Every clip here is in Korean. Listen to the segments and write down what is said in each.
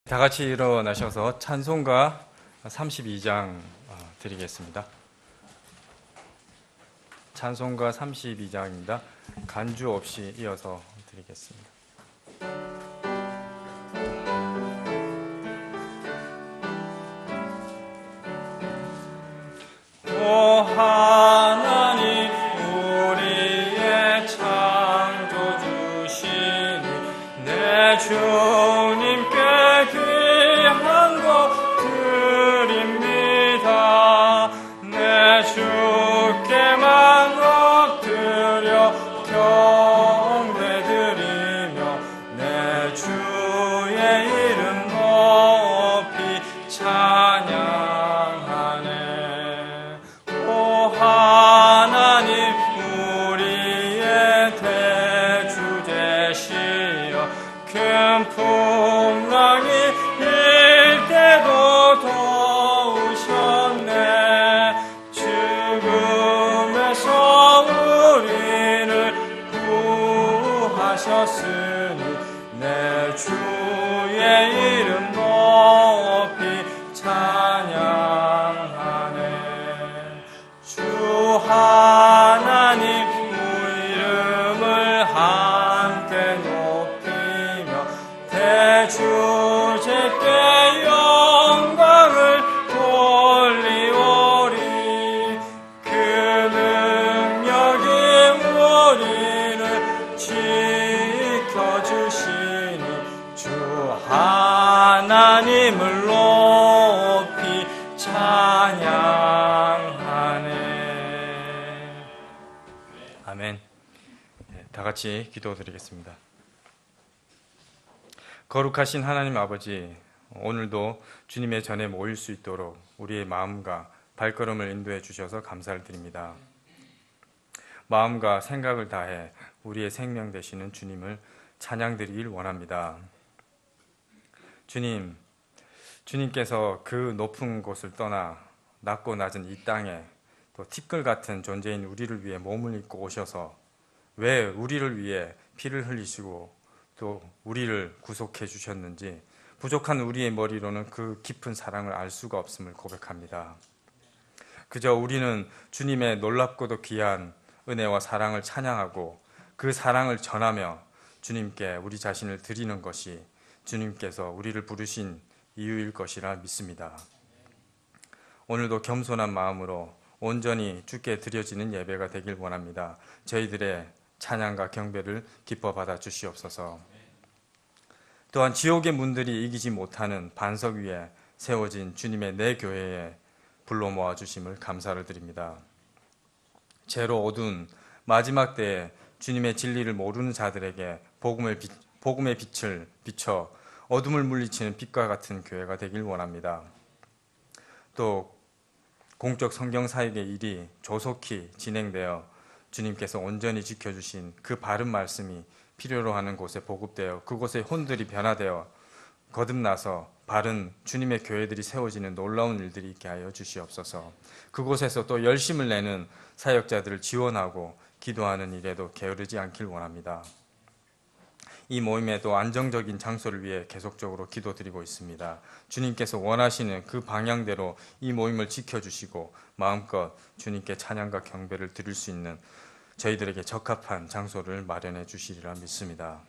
다 같이 일어나셔서 찬송가 32장 드리겠습니다. 찬송가 32장입니다. 간주 없이 이어서 드리겠습니다. 오 하나님 우리의 창조주시니 내 주님께 귀한 것 드립니다. 내 주께만 엎드려 경배드리며 내 주의 이름 높이 찬양하네. 오 하나님 우리의 대주 되시어 큰 풍랑이 일 때도 도우셨네. 죽음에서 우리를 구하셨으니 내 주의 이름 높이 찬양하네. 주 하나님 이름을 함께 높이며 대주제께 영광을 돌리오리. 그 능력이 우리를 지켜주시니 주 하나님을 높이 찬양하네. 아멘. 다 같이 기도드리겠습니다. 거룩하신 하나님 아버지, 오늘도 주님의 전에 모일 수 있도록 우리의 마음과 발걸음을 인도해 주셔서 감사를 드립니다. 마음과 생각을 다해 우리의 생명 되시는 주님을 찬양드리길 원합니다. 주님께서 그 높은 곳을 떠나 낮고 낮은 이 땅에 또 티끌 같은 존재인 우리를 위해 몸을 입고 오셔서 왜 우리를 위해 피를 흘리시고 또 우리를 구속해 주셨는지 부족한 우리의 머리로는 그 깊은 사랑을 알 수가 없음을 고백합니다. 그저 우리는 주님의 놀랍고도 귀한 은혜와 사랑을 찬양하고 그 사랑을 전하며 주님께 우리 자신을 드리는 것이 주님께서 우리를 부르신 이유일 것이라 믿습니다. 오늘도 겸손한 마음으로 온전히 주께 드려지는 예배가 되길 원합니다. 저희들의 찬양과 경배를 기뻐 받아 주시옵소서. 또한 지옥의 문들이 이기지 못하는 반석 위에 세워진 주님의 내 교회에 불러 모아 주심을 감사를 드립니다. 죄로 어두운 마지막 때에 주님의 진리를 모르는 자들에게 복음의 빛을 비춰 어둠을 물리치는 빛과 같은 교회가 되길 원합니다. 또 공적 성경 사역의 일이 조속히 진행되어 주님께서 온전히 지켜주신 그 바른 말씀이 필요로 하는 곳에 보급되어 그곳의 혼들이 변화되어 거듭나서 바른 주님의 교회들이 세워지는 놀라운 일들이 있게 하여 주시옵소서. 그곳에서 또 열심을 내는 사역자들을 지원하고 기도하는 일에도 게으르지 않길 원합니다. 이 모임에도 안정적인 장소를 위해 계속적으로 기도드리고 있습니다. 주님께서 원하시는 그 방향대로 이 모임을 지켜주시고 마음껏 주님께 찬양과 경배를 드릴 수 있는 저희들에게 적합한 장소를 마련해 주시리라 믿습니다.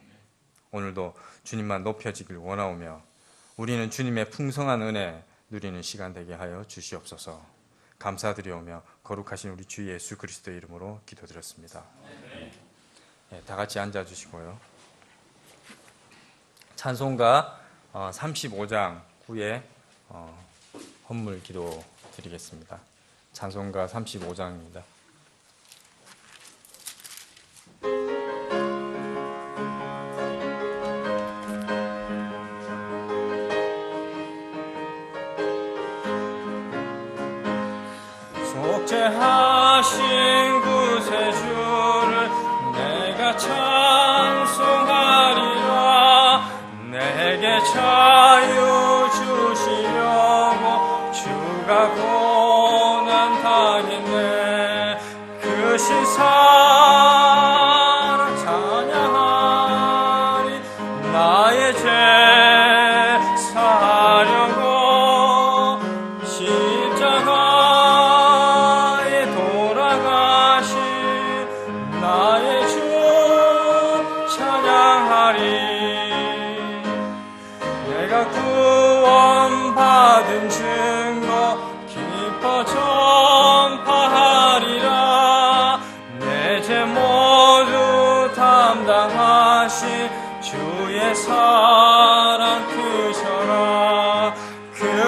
오늘도 주님만 높여지길 원하오며 우리는 주님의 풍성한 은혜 누리는 시간 되게 하여 주시옵소서. 감사드리오며 거룩하신 우리 주 예수 그리스도의 이름으로 기도드렸습니다. 네, 다 같이 앉아주시고요. 찬송가 35장 후에 헌물 기도 드리겠습니다. 찬송가 35장입니다. 속죄하신 구세주를 내가 찬송하리라. 내게 자유 주시려고 주가 고난 당했네. 그 신사랑 찬양하리. 나의 죄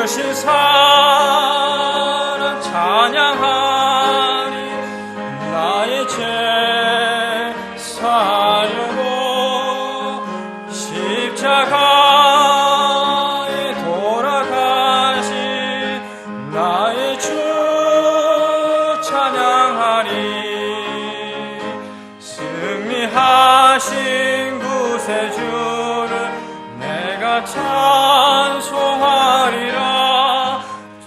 크신 사랑 찬양하리. 나의 죄 사하려고 십자가에 돌아가신 나의 주 찬양하리. 승리하신 구세주를 내가 찬송하리라.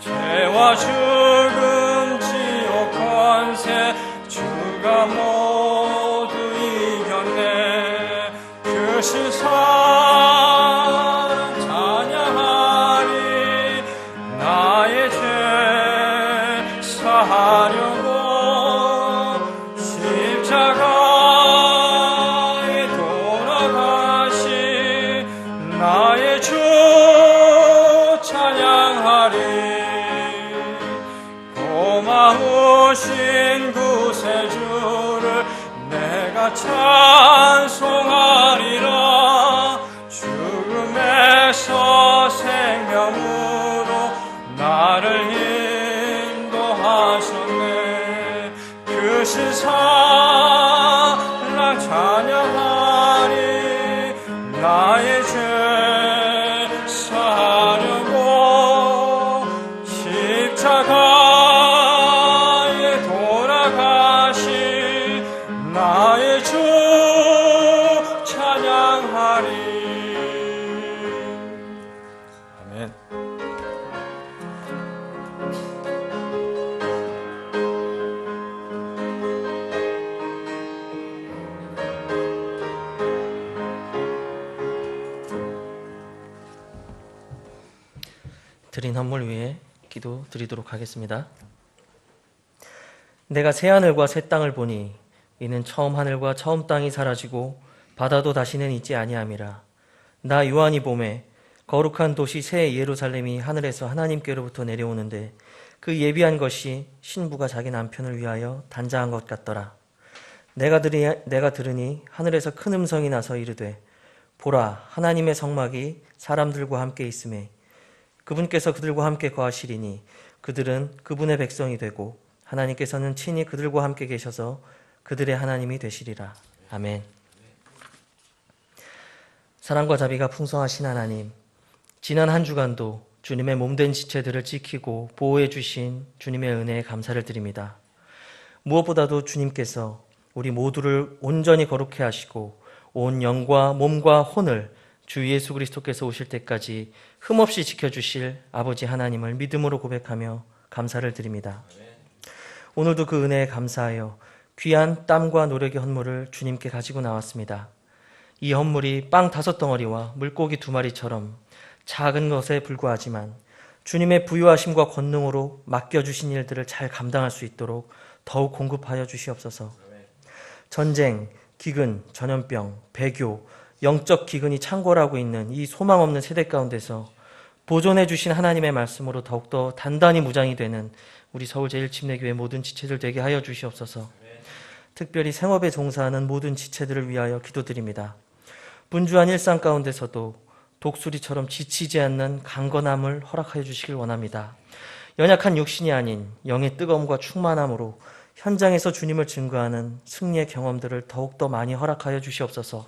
죄와 죽음 지옥 권세 주가 모두 이겼네. 크신 사랑 찬양하리. 나의 죄 사하려고 십자가에 돌아가신 나의 주 찬양하리. 고마우신 구세주를 내가 찬송하리라. 죽음에서 생명으로 나를 인도하셨네. 크신 사랑 찬양하리. 나의 죄 사하려고 십자가에 돌아가신 나의 주 찬양하리. 아멘. 드린 헌물 위에 기도 드리도록 하겠습니다. 내가 새 하늘과 새 땅을 보니 이는 처음 하늘과 처음 땅이 사라지고 바다도 다시는 있지 아니함이라. 나 요한이 보매 거룩한 도시 새 예루살렘이 하늘에서 하나님께로부터 내려오는데 그 예비한 것이 신부가 자기 남편을 위하여 단장한 것 같더라. 내가 들으니 하늘에서 큰 음성이 나서 이르되 보라, 하나님의 성막이 사람들과 함께 있음에 그분께서 그들과 함께 거하시리니 그들은 그분의 백성이 되고 하나님께서는 친히 그들과 함께 계셔서 그들의 하나님이 되시리라. 아멘. 사랑과 자비가 풍성하신 하나님, 지난 한 주간도 주님의 몸된 지체들을 지키고 보호해 주신 주님의 은혜에 감사를 드립니다. 무엇보다도 주님께서 우리 모두를 온전히 거룩해 하시고 온 영과 몸과 혼을 주 예수 그리스도께서 오실 때까지 흠없이 지켜주실 아버지 하나님을 믿음으로 고백하며 감사를 드립니다. 오늘도 그 은혜에 감사하여 귀한 땀과 노력의 헌물을 주님께 가지고 나왔습니다. 이 헌물이 빵 5덩어리와 물고기 2마리처럼 작은 것에 불과하지만 주님의 부유하심과 권능으로 맡겨주신 일들을 잘 감당할 수 있도록 더욱 공급하여 주시옵소서. 전쟁, 기근, 전염병, 배교, 영적 기근이 창궐하고 있는 이 소망 없는 세대 가운데서 보존해 주신 하나님의 말씀으로 더욱더 단단히 무장이 되는 우리 서울 제1침례교회 모든 지체들 되게 하여 주시옵소서. 특별히 생업에 종사하는 모든 지체들을 위하여 기도드립니다. 분주한 일상 가운데서도 독수리처럼 지치지 않는 강건함을 허락하여 주시길 원합니다. 연약한 육신이 아닌 영의 뜨거움과 충만함으로 현장에서 주님을 증거하는 승리의 경험들을 더욱더 많이 허락하여 주시옵소서.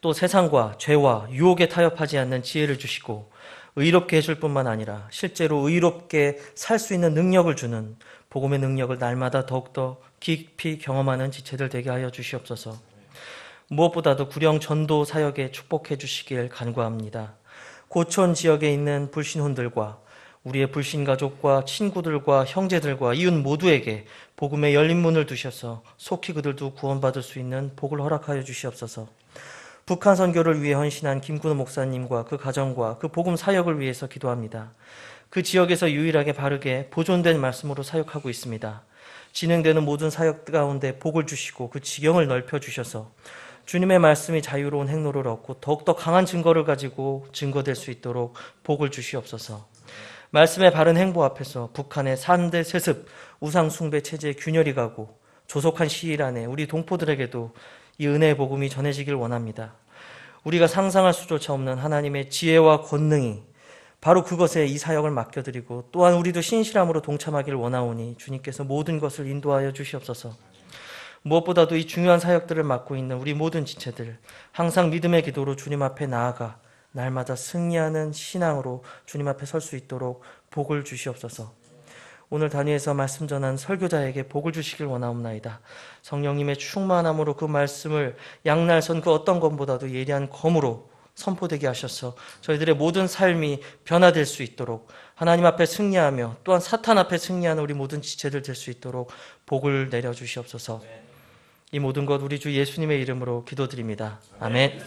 또 세상과 죄와 유혹에 타협하지 않는 지혜를 주시고 의롭게 해줄 뿐만 아니라 실제로 의롭게 살 수 있는 능력을 주는 복음의 능력을 날마다 더욱더 깊이 경험하는 지체들 되게 하여 주시옵소서. 무엇보다도 구령 전도 사역에 축복해 주시길 간구합니다. 고촌 지역에 있는 불신혼들과 우리의 불신 가족과 친구들과 형제들과 이웃 모두에게 복음의 열린 문을 두셔서 속히 그들도 구원받을 수 있는 복을 허락하여 주시옵소서. 북한 선교를 위해 헌신한 김근호 목사님과 그 가정과 그 복음 사역을 위해서 기도합니다. 그 지역에서 유일하게 바르게 보존된 말씀으로 사역하고 있습니다. 진행되는 모든 사역 가운데 복을 주시고 그 지경을 넓혀주셔서 주님의 말씀이 자유로운 행로를 얻고 더욱더 강한 증거를 가지고 증거될 수 있도록 복을 주시옵소서. 말씀의 바른 행보 앞에서 북한의 산대 세습, 우상 숭배 체제에 균열이 가고 조속한 시일 안에 우리 동포들에게도 이 은혜의 복음이 전해지길 원합니다. 우리가 상상할 수조차 없는 하나님의 지혜와 권능이 바로 그것에 이 사역을 맡겨드리고 또한 우리도 신실함으로 동참하기를 원하오니 주님께서 모든 것을 인도하여 주시옵소서. 무엇보다도 이 중요한 사역들을 맡고 있는 우리 모든 지체들 항상 믿음의 기도로 주님 앞에 나아가 날마다 승리하는 신앙으로 주님 앞에 설 수 있도록 복을 주시옵소서. 오늘 단위에서 말씀 전한 설교자에게 복을 주시길 원하옵나이다. 성령님의 충만함으로 그 말씀을 양날선 그 어떤 것보다도 예리한 검으로 선포되게 하셔서 저희들의 모든 삶이 변화될 수 있도록 하나님 앞에 승리하며 또한 사탄 앞에 승리하는 우리 모든 지체들 될 수 있도록 복을 내려주시옵소서. 이 모든 것 우리 주 예수님의 이름으로 기도드립니다. 아멘.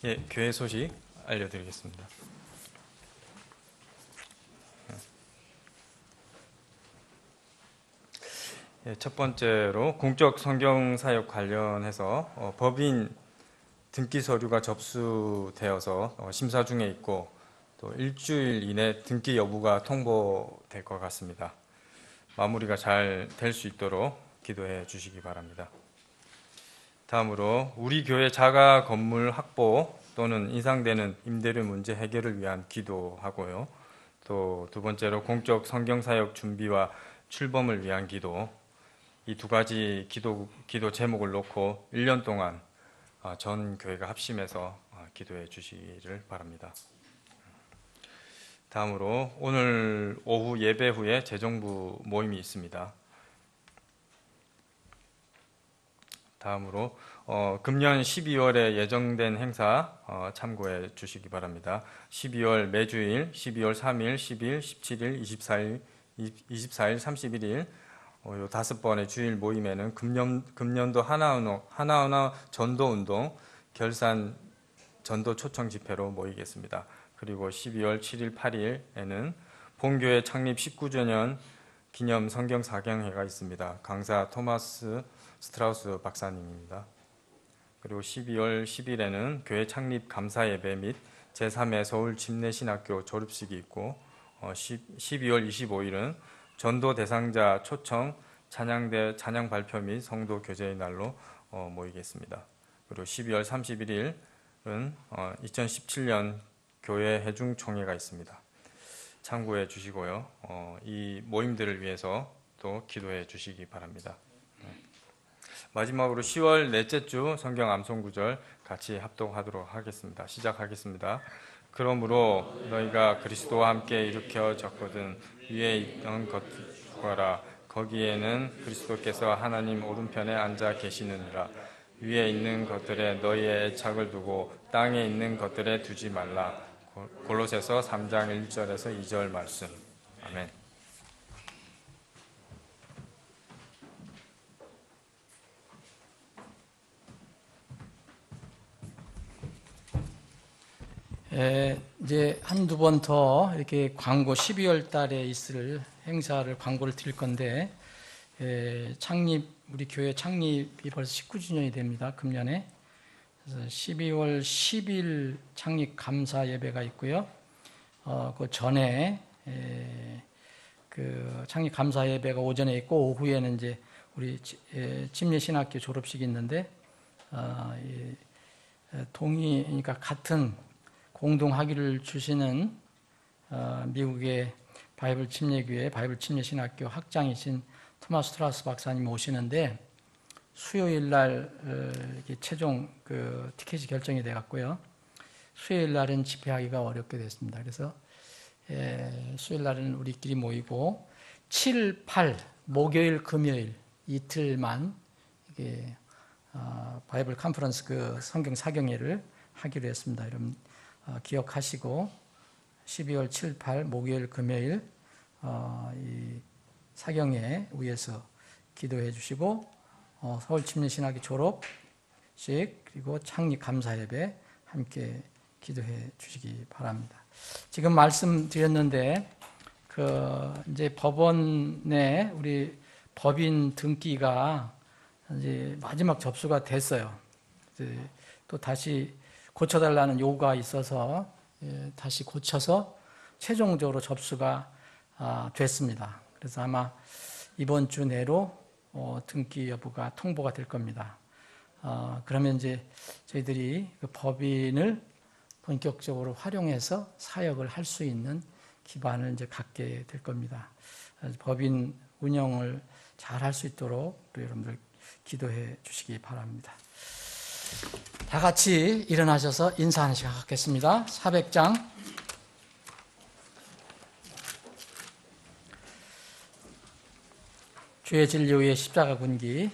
예, 교회 소식 알려드리겠습니다. 예, 첫 번째로 공적 성경 사역 관련해서 법인 등기 서류가 접수되어서 심사 중에 있고 또 일주일 이내 등기 여부가 통보될 것 같습니다. 마무리가 잘 될 수 있도록 기도해 주시기 바랍니다. 다음으로 우리 교회 자가 건물 확보 또는 인상되는 임대료 문제 해결을 위한 기도하고요. 또 두 번째로 공적 성경 사역 준비와 출범을 위한 기도. 이 두 가지 기도 제목을 놓고 1년 동안 전 교회가 합심해서 기도해 주시기를 바랍니다. 다음으로 오늘 오후 예배 후에 재정부 모임이 있습니다. 다음으로 금년 12월에 예정된 행사 참고해 주시기 바랍니다. 12월 매주일 12월 3일, 10일, 17일, 24일, 31일 요 5번의 주일 모임에는 금년도 하나하나 전도운동 결산 전도 초청 집회로 모이겠습니다. 그리고 12월 7일, 8일에는 본교회 창립 19주년 기념 성경 사경회가 있습니다. 강사 토마스 스트라우스 박사님입니다. 그리고 12월 10일에는 교회 창립 감사 예배 및 제3회 서울 침례신학교 졸업식이 있고 12월 25일은 전도 대상자 초청 찬양대 찬양 발표 및 성도 교제의 날로 모이겠습니다. 그리고 12월 31일은 2017년 교회 회중총회가 있습니다. 참고해 주시고요. 이 모임들을 위해서 또 기도해 주시기 바랍니다. 마지막으로 10월 넷째 주 성경 암송 구절 같이 합독하도록 하겠습니다. 시작하겠습니다. 그러므로 너희가 그리스도와 함께 일으켜졌거든 위에 있던 것과라 거기에는 그리스도께서 하나님 오른편에 앉아 계시느니라. 위에 있는 것들에 너희의 애착을 두고 땅에 있는 것들에 두지 말라. 골로새서 3장 1절에서 2절 말씀. 아멘. 이제 한두 번 더 이렇게 광고 12월 달에 있을 행사를 광고를 드릴 건데, 우리 교회 창립이 벌써 19주년이 됩니다. 금년에. 그래서 12월 10일 창립 감사 예배가 있고요. 그 전에 그 창립 감사 예배가 오전에 있고 오후에는 이제 우리 침례신학교 졸업식이 있는데, 그러니까 같은 공동 학위를 주시는 미국의 바이블 침례교회 바이블 침례신학교 학장이신 토마스 트라우스 박사님 오시는데, 수요일 날 최종 그 티켓이 결정이 돼 갖고요. 수요일 날은 집회하기가 어렵게 됐습니다. 그래서 수요일 날은 우리끼리 모이고 7, 8 목요일, 금요일 이틀만 이게 바이블 컨퍼런스 그 성경 사경회를 하기로 했습니다. 여러분 기억하시고 12월 7, 8 목요일, 금요일 이 사경회에 위해서 기도해 주시고 서울 침례신학교 졸업식 그리고 창립 감사 예배 함께 기도해 주시기 바랍니다. 지금 말씀드렸는데 이제 법원에 우리 법인 등기가 이제 마지막 접수가 됐어요. 이제 또 다시 고쳐달라는 요구가 있어서 다시 고쳐서 최종적으로 접수가 됐습니다. 그래서 아마 이번 주 내로 등기 여부가 통보가 될 겁니다. 그러면 이제 저희들이 그 법인을 본격적으로 활용해서 사역을 할 수 있는 기반을 이제 갖게 될 겁니다. 법인 운영을 잘 할 수 있도록 여러분들 기도해 주시기 바랍니다. 다 같이 일어나셔서 인사하는 시간 갖겠습니다. 400장. 주의 진리 위에 십자가 군기.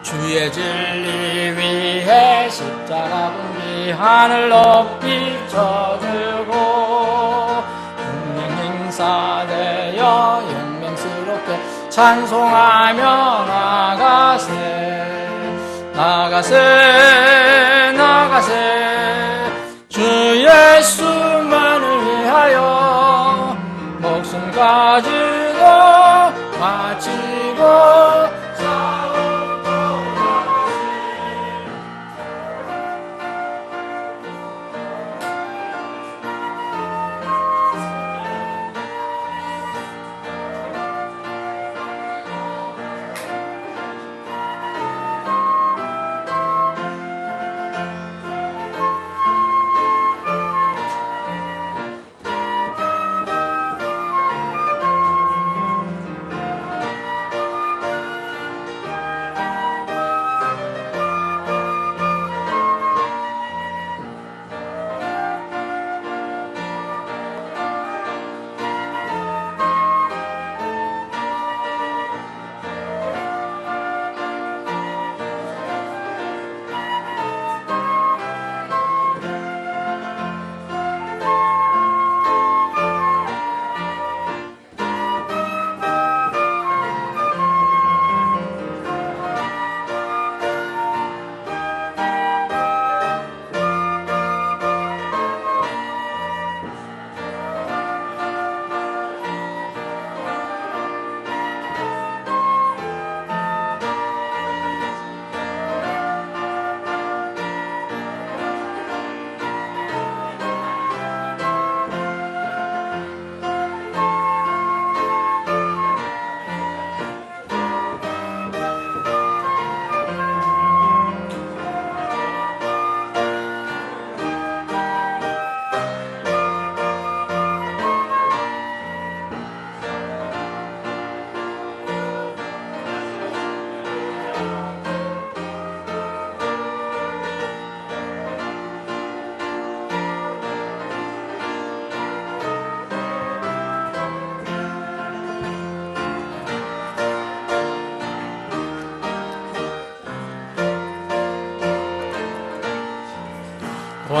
주의 진리 위에 십자가 군기 하늘 높이 쳐들고 영맹 행사되어 영맹스럽게 찬송하며 나가세 주 예수만을 위하여 목숨 가지고 바치고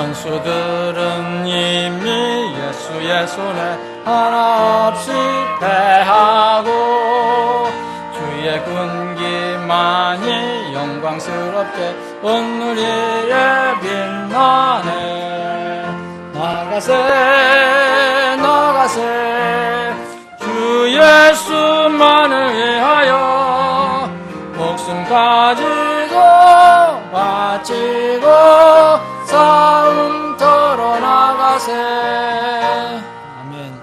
원수들은 이미 예수의 손에 하나 없이 패하고 주의 군기만이 영광스럽게 온 누리에 빛나네. 나가세 나가세 주 예수만을 위하여 목숨 가지고 바치고 싸움터로 나가세. 아멘.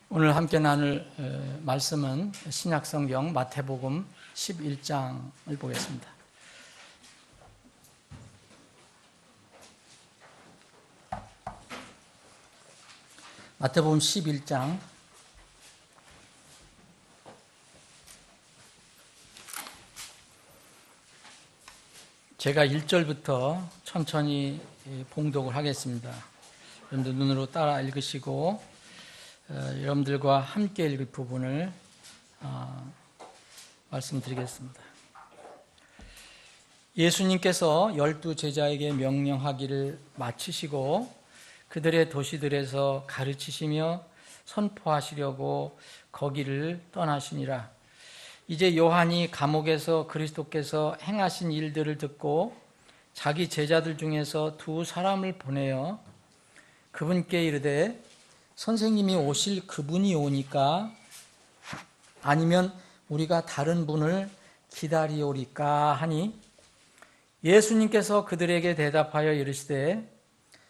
오늘 함께 나눌 말씀은 신약성경 마태복음 11장을 보겠습니다. 마태복음 11장 제가 1절부터 천천히 봉독을 하겠습니다. 여러분들 눈으로 따라 읽으시고 여러분들과 함께 읽을 부분을 말씀드리겠습니다. 예수님께서 12 제자에게 명령하기를 마치시고 그들의 도시들에서 가르치시며 선포하시려고 거기를 떠나시니라. 이제 요한이 감옥에서 그리스도께서 행하신 일들을 듣고 자기 제자들 중에서 2 사람을 보내어 그분께 이르되 선생님이 오실 그분이 오니까 아니면 우리가 다른 분을 기다리오리까 하니 예수님께서 그들에게 대답하여 이르시되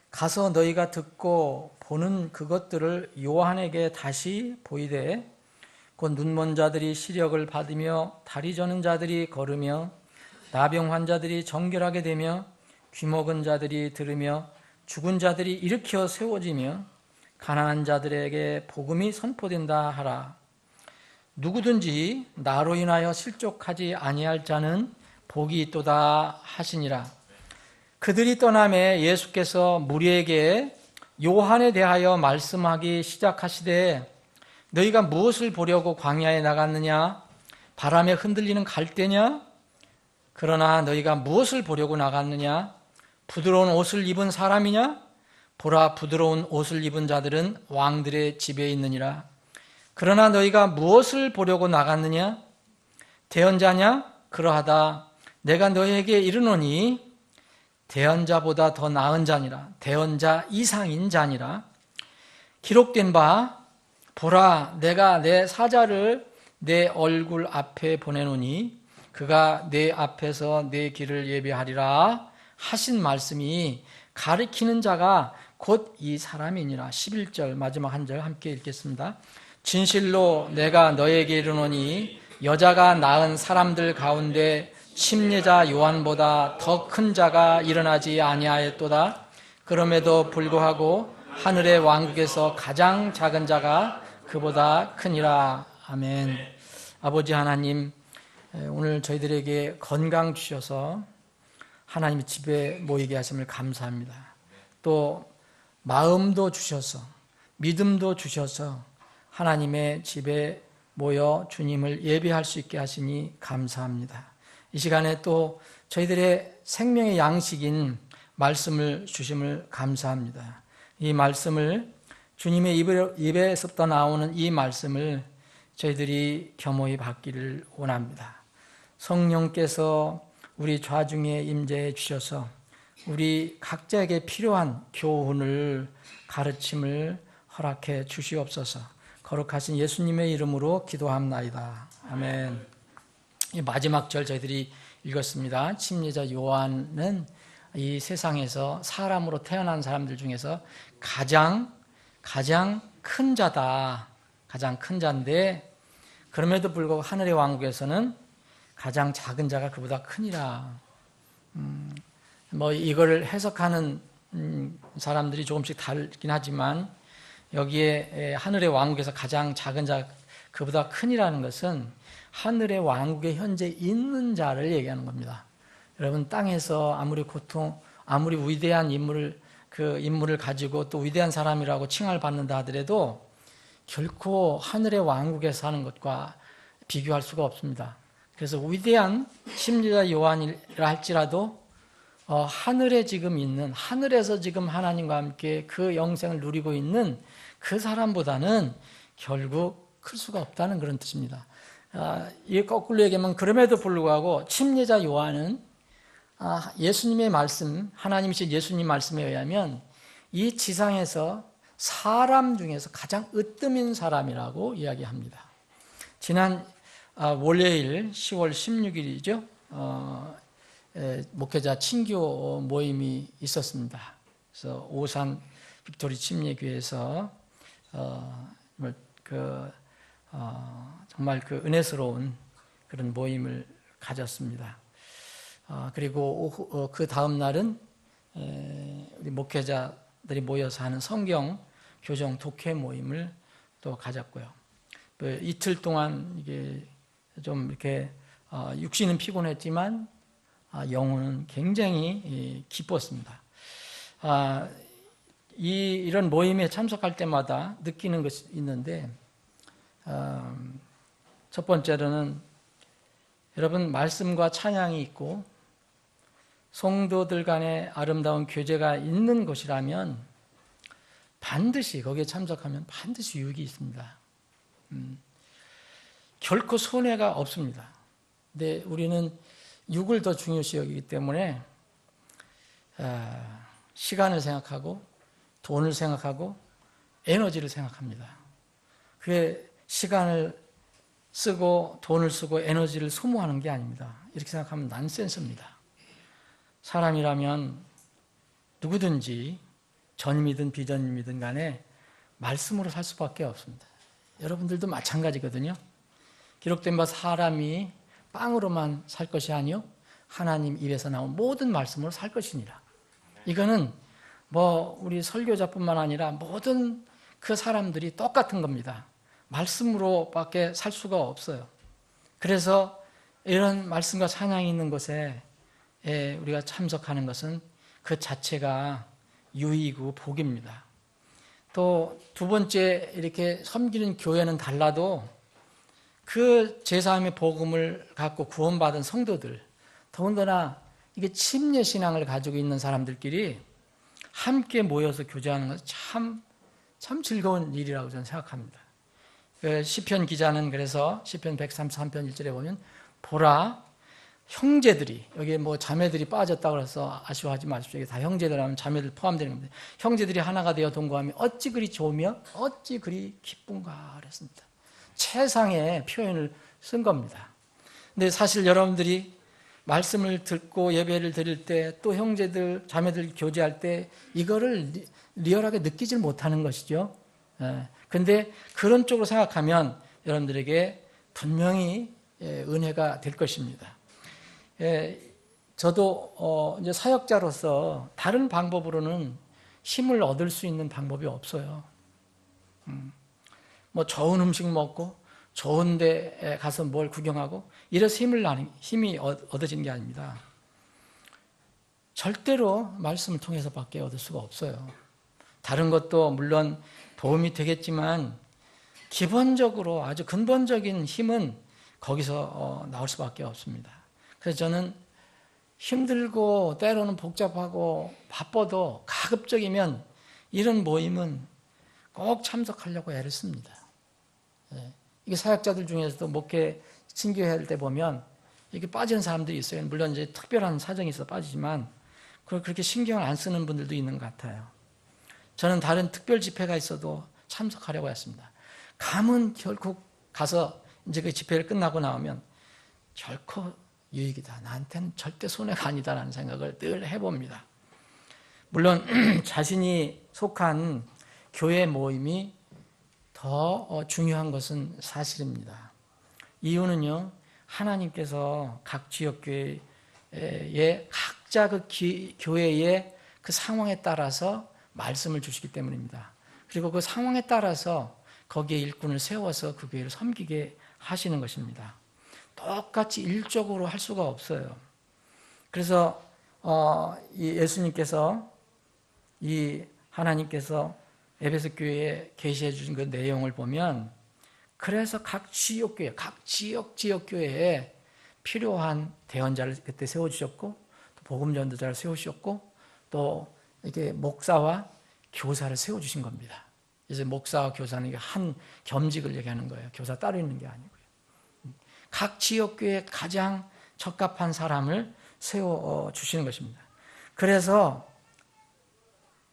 가서 너희가 듣고 보는 그것들을 요한에게 다시 보이되 곧 눈먼 자들이 시력을 받으며 다리 저는 자들이 걸으며 나병 환자들이 정결하게 되며 귀먹은 자들이 들으며 죽은 자들이 일으켜 세워지며 가난한 자들에게 복음이 선포된다 하라. 누구든지 나로 인하여 실족하지 아니할 자는 복이 있도다 하시니라. 그들이 떠나매 예수께서 무리에게 요한에 대하여 말씀하기 시작하시되 너희가 무엇을 보려고 광야에 나갔느냐? 바람에 흔들리는 갈대냐? 그러나 너희가 무엇을 보려고 나갔느냐? 부드러운 옷을 입은 사람이냐? 보라, 부드러운 옷을 입은 자들은 왕들의 집에 있느니라. 그러나 너희가 무엇을 보려고 나갔느냐? 대언자냐? 그러하다. 내가 너희에게 이르노니 대언자보다 더 나은 자니라. 대언자 이상인 자니라. 기록된 바 보라, 내가 내 사자를 내 얼굴 앞에 보내노니 그가 내 앞에서 내 길을 예비하리라 하신 말씀이 가리키는 자가 곧 이 사람이니라. 11절 마지막 한 절 함께 읽겠습니다. 진실로 내가 너에게 이르노니 여자가 낳은 사람들 가운데 침례자 요한보다 더 큰 자가 일어나지 아니하였도다. 그럼에도 불구하고 하늘의 왕국에서 가장 작은 자가 그보다 크니라. 아멘. 아버지 하나님, 오늘 저희들에게 건강 주셔서 하나님의 집에 모이게 하심을 감사합니다. 또 마음도 주셔서 믿음도 주셔서 하나님의 집에 모여 주님을 예배할 수 있게 하시니 감사합니다. 이 시간에 또 저희들의 생명의 양식인 말씀을 주심을 감사합니다. 이 말씀을 주님의 입에서부터 나오는 이 말씀을 저희들이 겸허히 받기를 원합니다. 성령께서 우리 좌중에 임재해 주셔서 우리 각자에게 필요한 교훈을 가르침을 허락해 주시옵소서. 거룩하신 예수님의 이름으로 기도합나이다. 아멘. 이 마지막 절 저희들이 읽었습니다. 침례자 요한은 이 세상에서 사람으로 태어난 사람들 중에서 가장 큰 자다. 가장 큰 자인데 그럼에도 불구하고 하늘의 왕국에서는 가장 작은 자가 그보다 크니라. 이걸 해석하는 사람들이 조금씩 다르긴 하지만 여기에 하늘의 왕국에서 가장 작은 자 그보다 크니라는 것은 하늘의 왕국에 현재 있는 자를 얘기하는 겁니다. 여러분 땅에서 아무리 고통 아무리 위대한 인물을 가지고 또 위대한 사람이라고 칭함을 받는다 하더라도 결코 하늘의 왕국에 사는 것과 비교할 수가 없습니다. 그래서 위대한 심리자 요한이라 할지라도 하늘에 지금 있는, 하늘에서 지금 하나님과 함께 그 영생을 누리고 있는 그 사람보다는 결국 클 수가 없다는 그런 뜻입니다. 이 거꾸로 얘기하면 그럼에도 불구하고 침례자 요한은 예수님의 말씀, 하나님이신 예수님 말씀에 의하면 이 지상에서 사람 중에서 가장 으뜸인 사람이라고 이야기합니다. 지난 월요일 10월 16일이죠. 목회자 친교 모임이 있었습니다. 그래서 오산 빅토리 침례교회에서 정말 그 은혜스러운 그런 모임을 가졌습니다. 그리고 그 다음 날은 우리 목회자들이 모여서 하는 성경 교정 독해 모임을 또 가졌고요. 이틀 동안 이게 좀 이렇게 육신은 피곤했지만 영혼은 굉장히 기뻤습니다. 이런 모임에 참석할 때마다 느끼는 것이 있는데, 첫 번째로는 여러분 말씀과 찬양이 있고 성도들 간의 아름다운 교제가 있는 곳이라면 반드시 거기에 참석하면 반드시 유익이 있습니다. 결코 손해가 없습니다. 근데 우리는 육을 더 중요시 여기기 때문에 시간을 생각하고 돈을 생각하고 에너지를 생각합니다. 그게 시간을 쓰고 돈을 쓰고 에너지를 소모하는 게 아닙니다. 이렇게 생각하면 난센스입니다. 사람이라면 누구든지 전임이든 비전임이든 간에 말씀으로 살 수밖에 없습니다. 여러분들도 마찬가지거든요. 기록된 바 사람이 빵으로만 살 것이 아니요 하나님 입에서 나온 모든 말씀으로 살 것이니라. 이거는 우리 설교자뿐만 아니라 모든 그 사람들이 똑같은 겁니다. 말씀으로밖에 살 수가 없어요. 그래서 이런 말씀과 찬양이 있는 곳에 우리가 참석하는 것은 그 자체가 유익이고 복입니다. 또 두 번째, 이렇게 섬기는 교회는 달라도 그 제사함의 복음을 갖고 구원받은 성도들, 더군다나 이게 침례신앙을 가지고 있는 사람들끼리 함께 모여서 교제하는 것은 참 즐거운 일이라고 저는 생각합니다. 시편 기자는 그래서 시편 133편 1절에 보면 보라 형제들이, 여기에 자매들이 빠졌다고 해서 아쉬워하지 마십시오. 이게 다 형제들 하면 자매들 포함되는 겁니다. 형제들이 하나가 되어 동거하며 어찌 그리 좋으며 어찌 그리 기쁜가 그랬습니다. 최상의 표현을 쓴 겁니다. 근데 사실 여러분들이 말씀을 듣고 예배를 드릴 때 또 형제들, 자매들 교제할 때 이거를 리얼하게 느끼질 못하는 것이죠. 근데 그런 쪽으로 생각하면 여러분들에게 분명히 은혜가 될 것입니다. 저도 이제 사역자로서 다른 방법으로는 힘을 얻을 수 있는 방법이 없어요. 좋은 음식 먹고 좋은 데 가서 뭘 구경하고 이래서 힘이 얻어지는 게 아닙니다. 절대로 말씀을 통해서밖에 얻을 수가 없어요. 다른 것도 물론 도움이 되겠지만 기본적으로 아주 근본적인 힘은 거기서 나올 수밖에 없습니다. 그래서 저는 힘들고 때로는 복잡하고 바빠도 가급적이면 이런 모임은 꼭 참석하려고 애를 씁니다. 이게 사역자들 중에서도 목회 친교할 때 보면 이렇게 빠지는 사람들이 있어요. 물론 이제 특별한 사정이 있어서 빠지지만 그렇게 신경을 안 쓰는 분들도 있는 것 같아요. 저는 다른 특별 집회가 있어도 참석하려고 했습니다. 가면 결국 가서 이제 그 집회를 끝나고 나오면 결코 유익이다. 나한테는 절대 손해가 아니다라는 생각을 늘 해봅니다. 물론 자신이 속한 교회 모임이 더 중요한 것은 사실입니다. 이유는요, 하나님께서 각 지역교회의 각자 그 교회의 그 상황에 따라서 말씀을 주시기 때문입니다. 그리고 그 상황에 따라서 거기에 일꾼을 세워서 그 교회를 섬기게 하시는 것입니다. 똑같이 일적으로 할 수가 없어요. 그래서 이 예수님께서 이 하나님께서 에베소 교회에 계시해 주신 그 내용을 보면 그래서 각 지역교회, 각 지역교회에 필요한 대언자를 그때 세워주셨고 또 복음 전도자를 세우셨고 또 이렇게 목사와 교사를 세워주신 겁니다. 그래서 목사와 교사는 한 겸직을 얘기하는 거예요. 교사 따로 있는 게 아니고요. 각 지역교회에 가장 적합한 사람을 세워주시는 것입니다. 그래서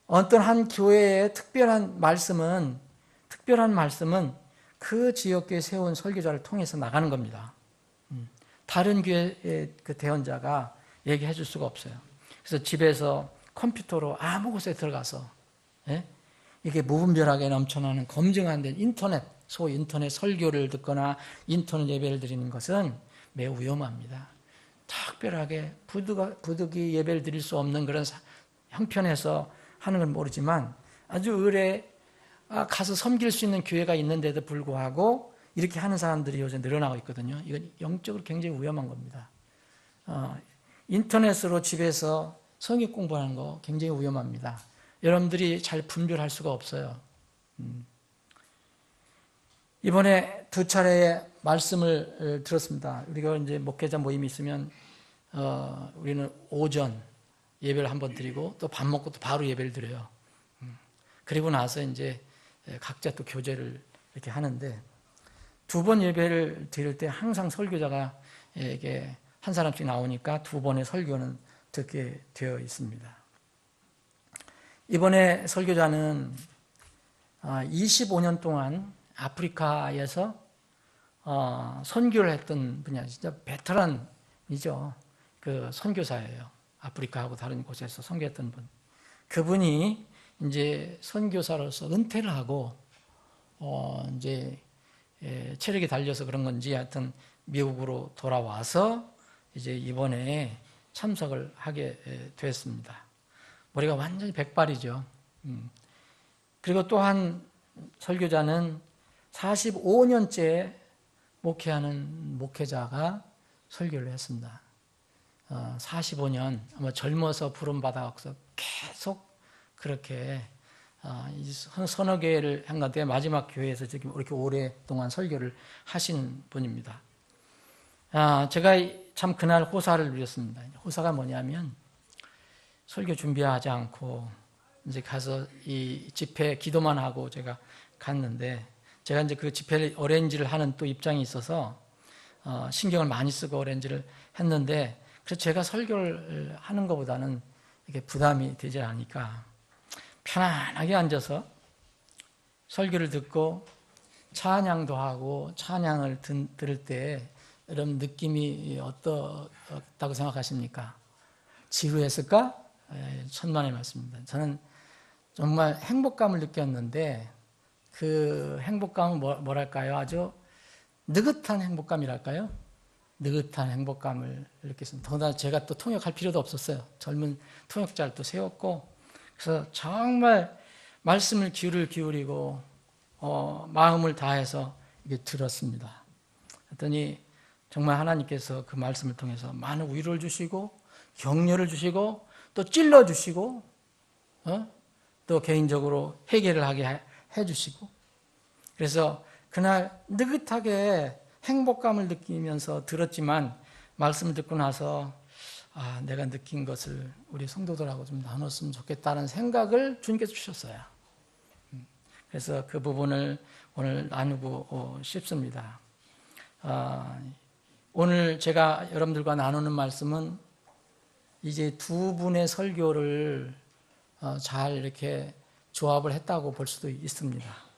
어떤 한 교회의 특별한 말씀은 그 지역교회에 세운 설교자를 통해서 나가는 겁니다. 다른 교회의 그 대언자가 얘기해 줄 수가 없어요. 그래서 집에서 컴퓨터로 아무 곳에 들어가서 이게 무분별하게 넘쳐나는 검증 안 된 인터넷, 소위 인터넷 설교를 듣거나 인터넷 예배를 드리는 것은 매우 위험합니다. 특별하게 부득이 예배를 드릴 수 없는 그런 형편에서 하는 건 모르지만 아주 의뢰 가서 섬길 수 있는 교회가 있는데도 불구하고 이렇게 하는 사람들이 요새 늘어나고 있거든요. 이건 영적으로 굉장히 위험한 겁니다. 인터넷으로 집에서 성경 공부하는 거 굉장히 위험합니다. 여러분들이 잘 분별할 수가 없어요. 이번에 2차례의 말씀을 들었습니다. 우리가 이제 목회자 모임이 있으면 우리는 오전 예배를 한번 드리고 또 밥 먹고 또 바로 예배를 드려요. 그리고 나서 이제 각자 또 교제를 이렇게 하는데 2번 예배를 드릴 때 항상 설교자가 이게 한 사람씩 나오니까 2번의 설교는 듣게 되어 있습니다. 이번에 설교자는 25년 동안 아프리카에서 선교를 했던 분이야. 진짜 베테랑이죠. 그 선교사예요. 아프리카하고 다른 곳에서 선교했던 분. 그분이 이제 선교사로서 은퇴를 하고 이제 체력이 달려서 그런 건지 하여튼 미국으로 돌아와서 이제 이번에 참석을 하게 됐습니다. 머리가 완전히 백발이죠. 그리고 또한 설교자는 45년째 목회하는 목회자가 설교를 했습니다. 45년 아마 젊어서 부름받아서 계속 그렇게 서너 개를 한 건데 마지막 교회에서 지금 이렇게 오랫동안 설교를 하신 분입니다. 제가 참 그날 호사를 누렸습니다. 호사가 뭐냐면 설교 준비하지 않고 이제 가서 이 집회 기도만 하고 제가 갔는데 제가 이제 그 집회를 어레인지를 하는 또 입장이 있어서 신경을 많이 쓰고 어레인지를 했는데 그래서 제가 설교를 하는 것보다는 이게 부담이 되지 않으니까 편안하게 앉아서 설교를 듣고 찬양도 하고 찬양을 들을 때 여러분 느낌이 어떻다고 생각하십니까? 지루했을까? 천만의 말씀입니다. 저는 정말 행복감을 느꼈는데 그 행복감은 뭐랄까요? 아주 느긋한 행복감이랄까요? 느긋한 행복감을 느꼈습니다. 더구나 제가 또 통역할 필요도 없었어요. 젊은 통역자를 또 세웠고 그래서 정말 말씀을 귀를 기울이고 마음을 다해서 이게 들었습니다. 그랬더니 정말 하나님께서 그 말씀을 통해서 많은 위로를 주시고 격려를 주시고 또 찔러주시고 또 개인적으로 해결을 하게 해주시고 그래서 그날 느긋하게 행복감을 느끼면서 들었지만 말씀을 듣고 나서 내가 느낀 것을 우리 성도들하고 좀 나눴으면 좋겠다는 생각을 주님께서 주셨어요. 그래서 그 부분을 오늘 나누고 싶습니다. 오늘 제가 여러분들과 나누는 말씀은 이제 2분의 설교를 잘 이렇게 조합을 했다고 볼 수도 있습니다.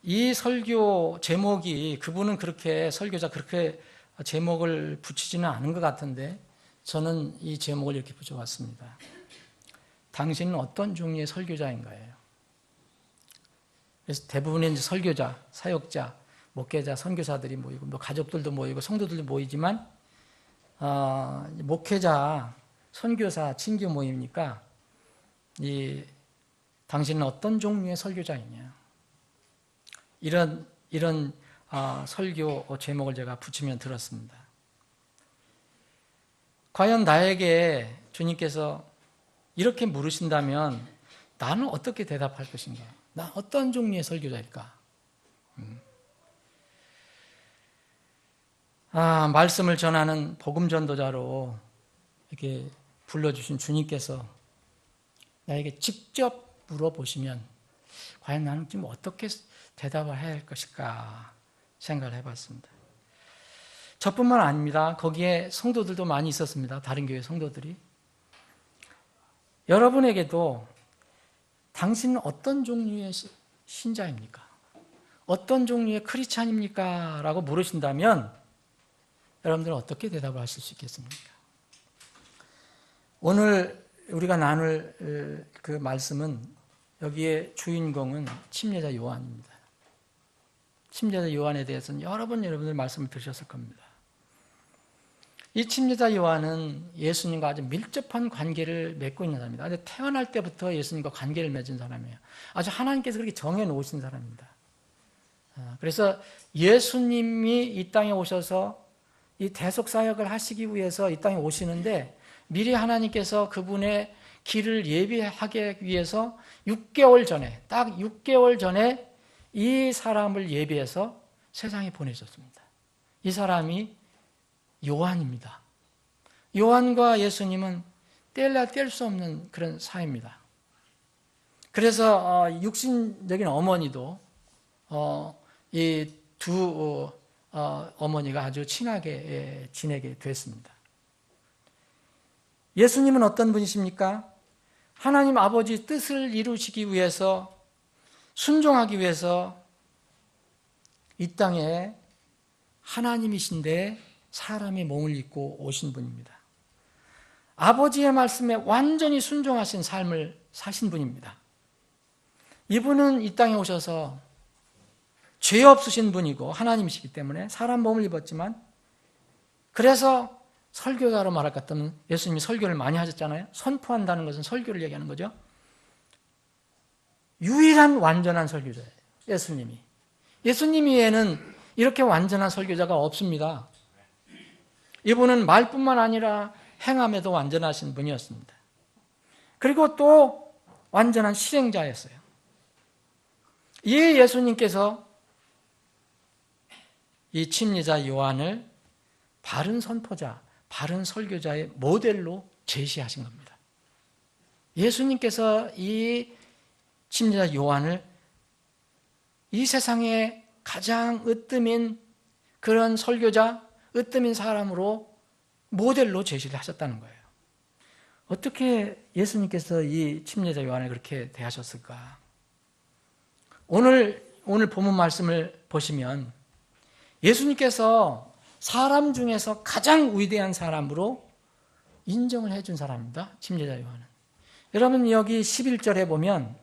이 설교 제목이 그분은 그렇게 설교자 그렇게 제목을 붙이지는 않은 것 같은데 저는 이 제목을 이렇게 붙여봤습니다. 당신은 어떤 종류의 설교자인가요? 그래서 대부분의 이제 설교자, 사역자, 목회자, 선교사들이 모이고 뭐 가족들도 모이고 성도들도 모이지만 목회자, 선교사, 친교 모임이니까 당신은 어떤 종류의 설교자이냐? 이런 설교 제목을 제가 붙이면 들었습니다. 과연 나에게 주님께서 이렇게 물으신다면 나는 어떻게 대답할 것인가? 나 어떤 종류의 설교자일까? 말씀을 전하는 복음 전도자로 이렇게 불러주신 주님께서 나에게 직접 물어보시면 과연 나는 지금 어떻게 대답을 해야 할 것일까 생각을 해봤습니다. 저뿐만 아닙니다. 거기에 성도들도 많이 있었습니다. 다른 교회 성도들이. 여러분에게도 당신은 어떤 종류의 신자입니까? 어떤 종류의 크리스찬입니까? 라고 물으신다면 여러분들은 어떻게 대답을 하실 수 있겠습니까? 오늘 우리가 나눌 그 말씀은 여기에 주인공은 침례자 요한입니다. 침례자 요한에 대해서는 여러분들 말씀을 들으셨을 겁니다. 이 침례자 요한은 예수님과 아주 밀접한 관계를 맺고 있는 사람입니다. 근데 태어날 때부터 예수님과 관계를 맺은 사람이에요. 아주 하나님께서 그렇게 정해 놓으신 사람입니다. 그래서 예수님이 이 땅에 오셔서 이 대속 사역을 하시기 위해서 이 땅에 오시는데 미리 하나님께서 그분의 길을 예비하기 위해서 6개월 전에, 딱 6개월 전에 이 사람을 예비해서 세상에 보내셨습니다. 이 사람이 요한입니다. 요한과 예수님은 뗄래야 뗄 수 없는 그런 사이입니다. 그래서 육신적인 어머니도 이 두 어머니가 아주 친하게 지내게 됐습니다. 예수님은 어떤 분이십니까? 하나님 아버지 뜻을 이루시기 위해서, 순종하기 위해서 이 땅에 하나님이신데 사람의 몸을 입고 오신 분입니다. 아버지의 말씀에 완전히 순종하신 삶을 사신 분입니다. 이분은 이 땅에 오셔서 죄 없으신 분이고 하나님이시기 때문에 사람 몸을 입었지만, 그래서 설교자로 말할 것 같으면 예수님이 설교를 많이 하셨잖아요. 선포한다는 것은 설교를 얘기하는 거죠. 유일한 완전한 설교자예요, 예수님이. 예수님 외에는 이렇게 완전한 설교자가 없습니다. 이분은 말뿐만 아니라 행함에도 완전하신 분이었습니다. 그리고 또 완전한 실행자였어요. 이 예수님께서 이 침례자 요한을 바른 선포자, 바른 설교자의 모델로 제시하신 겁니다. 예수님께서 이 침례자 요한을 이 세상에 가장 으뜸인 그런 설교자, 으뜸인 사람으로 모델로 제시를 하셨다는 거예요. 어떻게 예수님께서 이 침례자 요한을 그렇게 대하셨을까? 오늘 본문 말씀을 보시면 예수님께서 사람 중에서 가장 위대한 사람으로 인정을 해준 사람입니다. 침례자 요한은. 여러분 여기 11절에 보면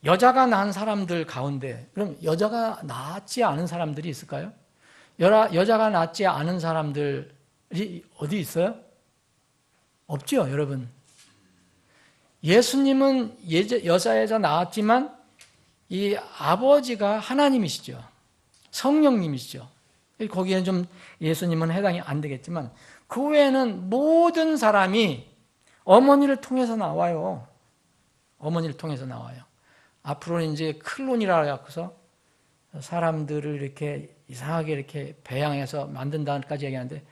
여자가 낳은 사람들 가운데, 그럼 여자가 낳지 않은 사람들이 있을까요? 여자가 낳지 않은 사람들이 어디 있어요? 없죠, 여러분. 예수님은 여자에서 낳았지만 이 아버지가 하나님이시죠. 성령님이시죠. 거기에 좀 예수님은 해당이 안 되겠지만 그 외에는 모든 사람이 어머니를 통해서 나와요. 어머니를 통해서 나와요. 앞으로는 이제 클론이라 해서 사람들을 이렇게 이상하게 이렇게 배양해서 만든다까지 얘기하는데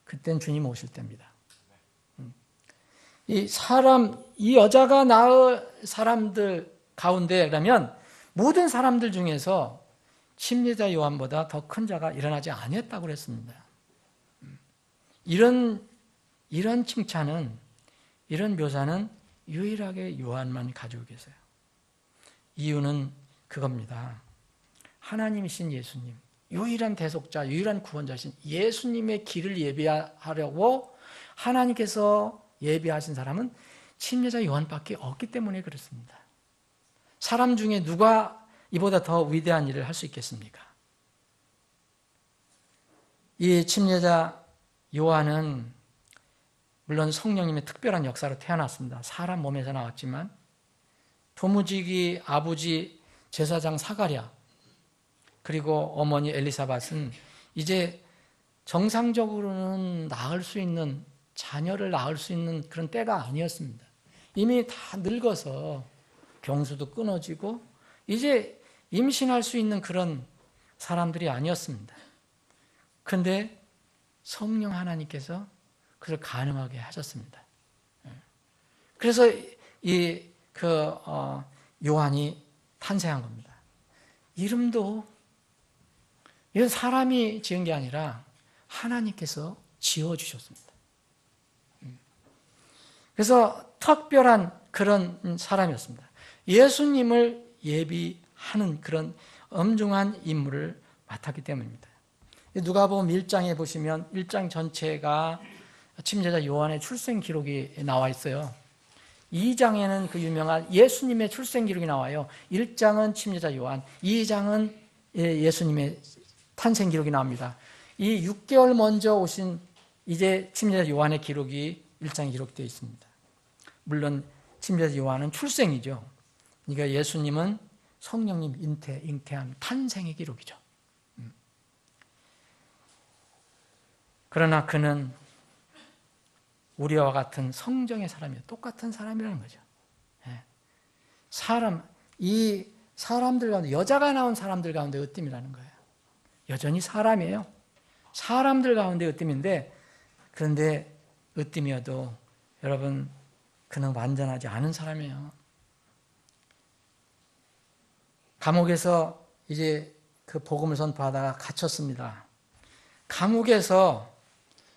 그때는 주님 오실 때입니다. 이 여자가 낳은 사람들 가운데 그러면 모든 사람들 중에서 침례자 요한보다 더 큰 자가 일어나지 아니했다고 그랬습니다. 이런 칭찬은, 이런 묘사는 유일하게 요한만 가지고 계세요. 이유는 그겁니다. 하나님이신 예수님, 유일한 대속자, 유일한 구원자신 예수님의 길을 예비하려고 하나님께서 예비하신 사람은 침례자 요한밖에 없기 때문에 그렇습니다. 사람 중에 누가 이보다 더 위대한 일을 할 수 있겠습니까? 이 침례자 요한은 물론 성령님의 특별한 역사로 태어났습니다. 사람 몸에서 나왔지만 도무지기 아버지 제사장 사가랴 그리고 어머니 엘리사벳은 이제 정상적으로는 낳을 수 있는 자녀를 낳을 수 있는 그런 때가 아니었습니다. 이미 다 늙어서 경수도 끊어지고 이제 임신할 수 있는 그런 사람들이 아니었습니다. 그런데 성령 하나님께서 그걸 가능하게 하셨습니다. 그래서 요한이 탄생한 겁니다. 이름도 이건 사람이 지은 게 아니라 하나님께서 지어주셨습니다. 그래서 특별한 그런 사람이었습니다. 예수님을 예비하는 그런 엄중한 임무를 맡았기 때문입니다. 누가복음 1장에 보시면 1장 전체가 침례자 요한의 출생 기록이 나와 있어요. 2장에는 그 유명한 예수님의 출생 기록이 나와요. 1장은 침례자 요한, 2장은 예수님의 탄생 기록이 나옵니다. 이 6개월 먼저 오신 이제 침례자 요한의 기록이 1장에 기록되어 있습니다. 물론 침례자 요한은 출생이죠. 그러니까 예수님은 성령님 잉태한 탄생의 기록이죠. 그러나 그는 우리와 같은 성정의 사람이에요. 똑같은 사람이라는 거죠. 이 사람들 가운데, 여자가 나온 사람들 가운데 으뜸이라는 거예요. 여전히 사람이에요. 사람들 가운데 으뜸인데, 그런데 으뜸이어도 여러분, 그는 완전하지 않은 사람이에요. 감옥에서 이제 그 복음을 선포하다가 갇혔습니다. 감옥에서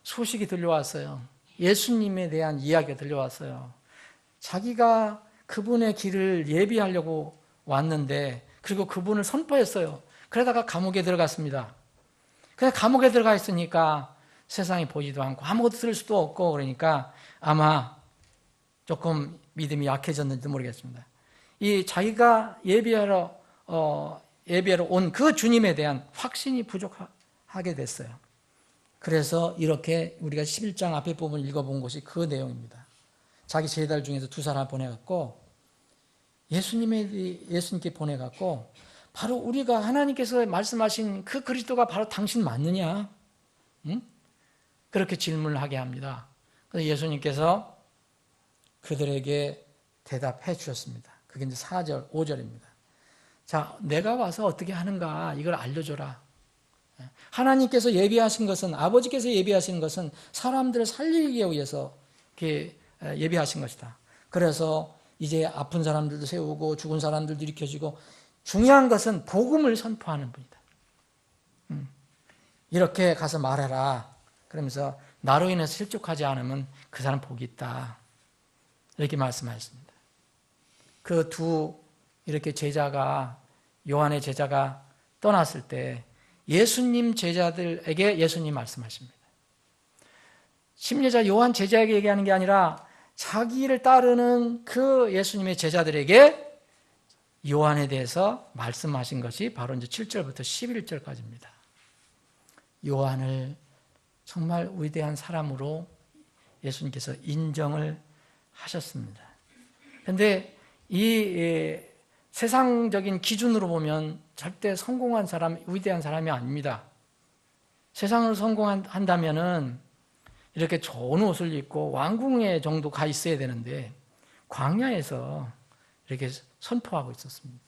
소식이 들려왔어요. 예수님에 대한 이야기가 들려왔어요. 자기가 그분의 길을 예비하려고 왔는데, 그리고 그분을 선포했어요. 그러다가 감옥에 들어갔습니다. 그래서 감옥에 들어가 있으니까 세상이 보지도 않고 아무것도 들을 수도 없고, 그러니까 아마 조금 믿음이 약해졌는지도 모르겠습니다. 이 자기가 예비하러 온 그 주님에 대한 확신이 부족하게 됐어요. 그래서 이렇게 우리가 11장 앞에 부분을 읽어본 것이 그 내용입니다. 자기 제자들 중에서 2사람 보내갖고 예수님께 보내갖고 바로 우리가 하나님께서 말씀하신 그 그리스도가 바로 당신 맞느냐? 응? 그렇게 질문을 하게 합니다. 그래서 예수님께서 그들에게 대답해 주셨습니다. 그게 이제 4절, 5절입니다. 자, 내가 와서 어떻게 하는가 이걸 알려줘라. 하나님께서 예비하신 것은, 아버지께서 예비하신 것은 사람들을 살리기 위해서 이렇게 예비하신 것이다. 그래서 이제 아픈 사람들도 세우고 죽은 사람들도 일으켜주고, 중요한 것은 복음을 선포하는 분이다. 이렇게 가서 말해라. 그러면서 나로 인해서 실족하지 않으면 그 사람 복이 있다. 이렇게 말씀하셨습니다. 그 이렇게 요한의 제자가 떠났을 때 예수님 제자들에게 예수님 말씀하십니다. 침례자 요한 제자에게 얘기하는 게 아니라 자기를 따르는 그 예수님의 제자들에게 요한에 대해서 말씀하신 것이 바로 이제 7절부터 11절까지입니다. 요한을 정말 위대한 사람으로 예수님께서 인정을 하셨습니다. 그런데 이 세상적인 기준으로 보면 절대 성공한 사람, 위대한 사람이 아닙니다. 세상으로 성공한다면은 이렇게 좋은 옷을 입고 왕궁에 정도 가 있어야 되는데 광야에서 이렇게 선포하고 있었습니다.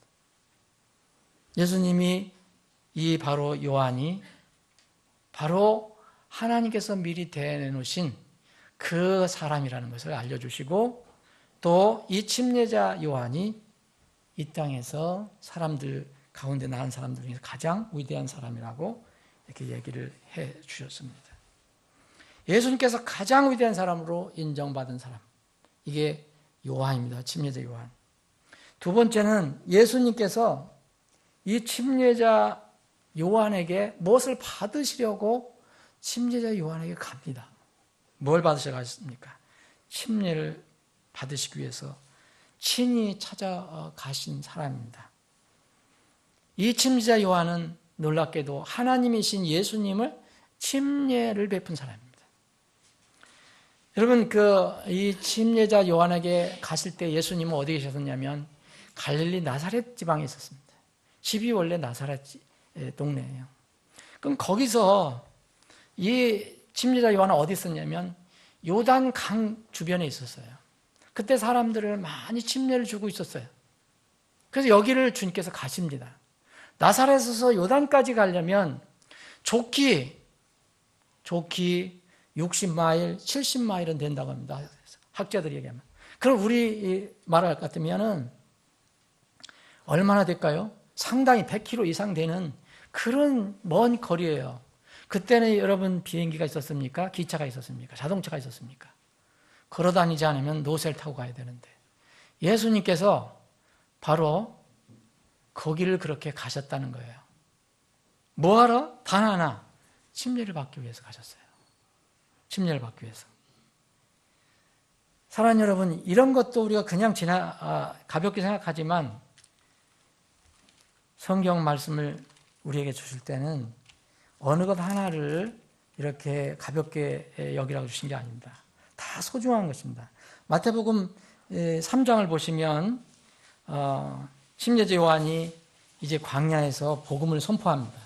예수님이 바로 요한이 바로 하나님께서 미리 대내놓으신 그 사람이라는 것을 알려주시고, 또 이 침례자 요한이 이 땅에서 사람들 가운데 낳은 사람들 중에서 가장 위대한 사람이라고 이렇게 얘기를 해 주셨습니다. 예수님께서 가장 위대한 사람으로 인정받은 사람, 이게 요한입니다. 침례자 요한. 두 번째는 예수님께서 이 침례자 요한에게 무엇을 받으시려고 침례자 요한에게 갑니다. 뭘 받으시러 가셨습니까? 침례를 받으시기 위해서 친히 찾아가신 사람입니다. 이 침례자 요한은 놀랍게도 하나님이신 예수님을 침례를 베푼 사람입니다. 여러분, 이 침례자 요한에게 갔을 때 예수님은 어디 계셨냐면 갈릴리 나사렛 지방에 있었습니다. 집이 원래 나사렛 동네예요. 그럼 거기서 이 침례자 요한은 어디 있었냐면 요단 강 주변에 있었어요. 그때 사람들을 많이 침례를 주고 있었어요. 그래서 여기를 주님께서 가십니다. 나사렛에서 요단까지 가려면 좋기 60마일, 70마일은 된다고 합니다. 학자들이 얘기하면. 그럼 우리 말할 것 같으면은 얼마나 될까요? 상당히 100km 이상 되는 그런 먼 거리예요. 그때는 여러분 비행기가 있었습니까? 기차가 있었습니까? 자동차가 있었습니까? 걸어 다니지 않으면 노새를 타고 가야 되는데 예수님께서 바로 거기를 그렇게 가셨다는 거예요. 뭐하러? 단 하나, 침례를 받기 위해서 가셨어요. 침례를 받기 위해서. 사랑하는 여러분, 이런 것도 우리가 그냥 가볍게 생각하지만 성경 말씀을 우리에게 주실 때는 어느 것 하나를 이렇게 가볍게 여기라고 주신 게 아닙니다. 다 소중한 것입니다. 마태복음 3장을 보시면 침례자 요한이 이제 광야에서 복음을 선포합니다.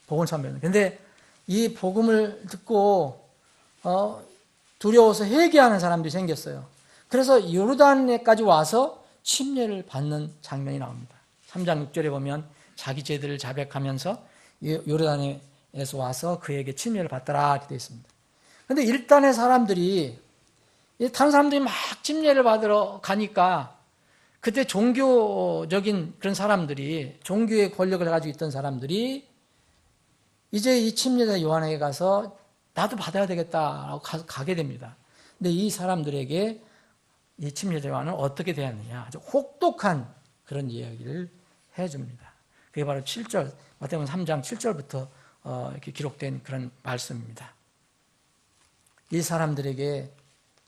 복음을 선포합니다. 그런데 이 복음을 듣고 두려워서 회개하는 사람들이 생겼어요. 그래서 요르단에까지 와서 침례를 받는 장면이 나옵니다. 3장 6절에 보면 자기 죄들을 자백하면서 요르단에서 와서 그에게 침례를 받더라 이렇게 되어 있습니다. 그런데 일단의 사람들이 다른 사람들이 막 침례를 받으러 가니까 그때 종교적인 그런 사람들이 종교의 권력을 가지고 있던 사람들이 이제 이 침례자 요한에게 가서 나도 받아야 되겠다라고 가게 됩니다. 근데 이 사람들에게 이 침례자 요한은 어떻게 대하느냐 아주 혹독한 그런 이야기를 해줍니다. 그게 바로 7절 마태복음 3장 7절부터 이렇게 기록된 그런 말씀입니다. 이 사람들에게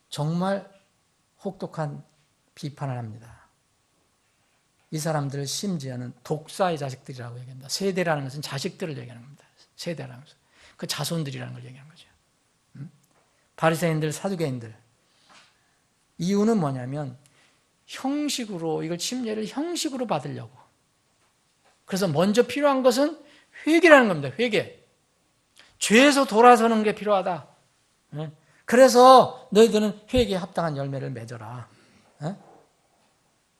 정말 혹독한 비판을 합니다. 이 사람들을 심지어는 독사의 자식들이라고 얘기합니다. 세대라는 것은 자식들을 얘기하는 겁니다. 세대라는 것은 그 자손들이라는 걸 얘기하는 거죠. 바리새인들, 사두개인들. 이유는 뭐냐면 형식으로 이걸 침례를 형식으로 받으려고. 그래서 먼저 필요한 것은 회개라는 겁니다. 회개. 죄에서 돌아서는 게 필요하다. 그래서 너희들은 회개에 합당한 열매를 맺어라.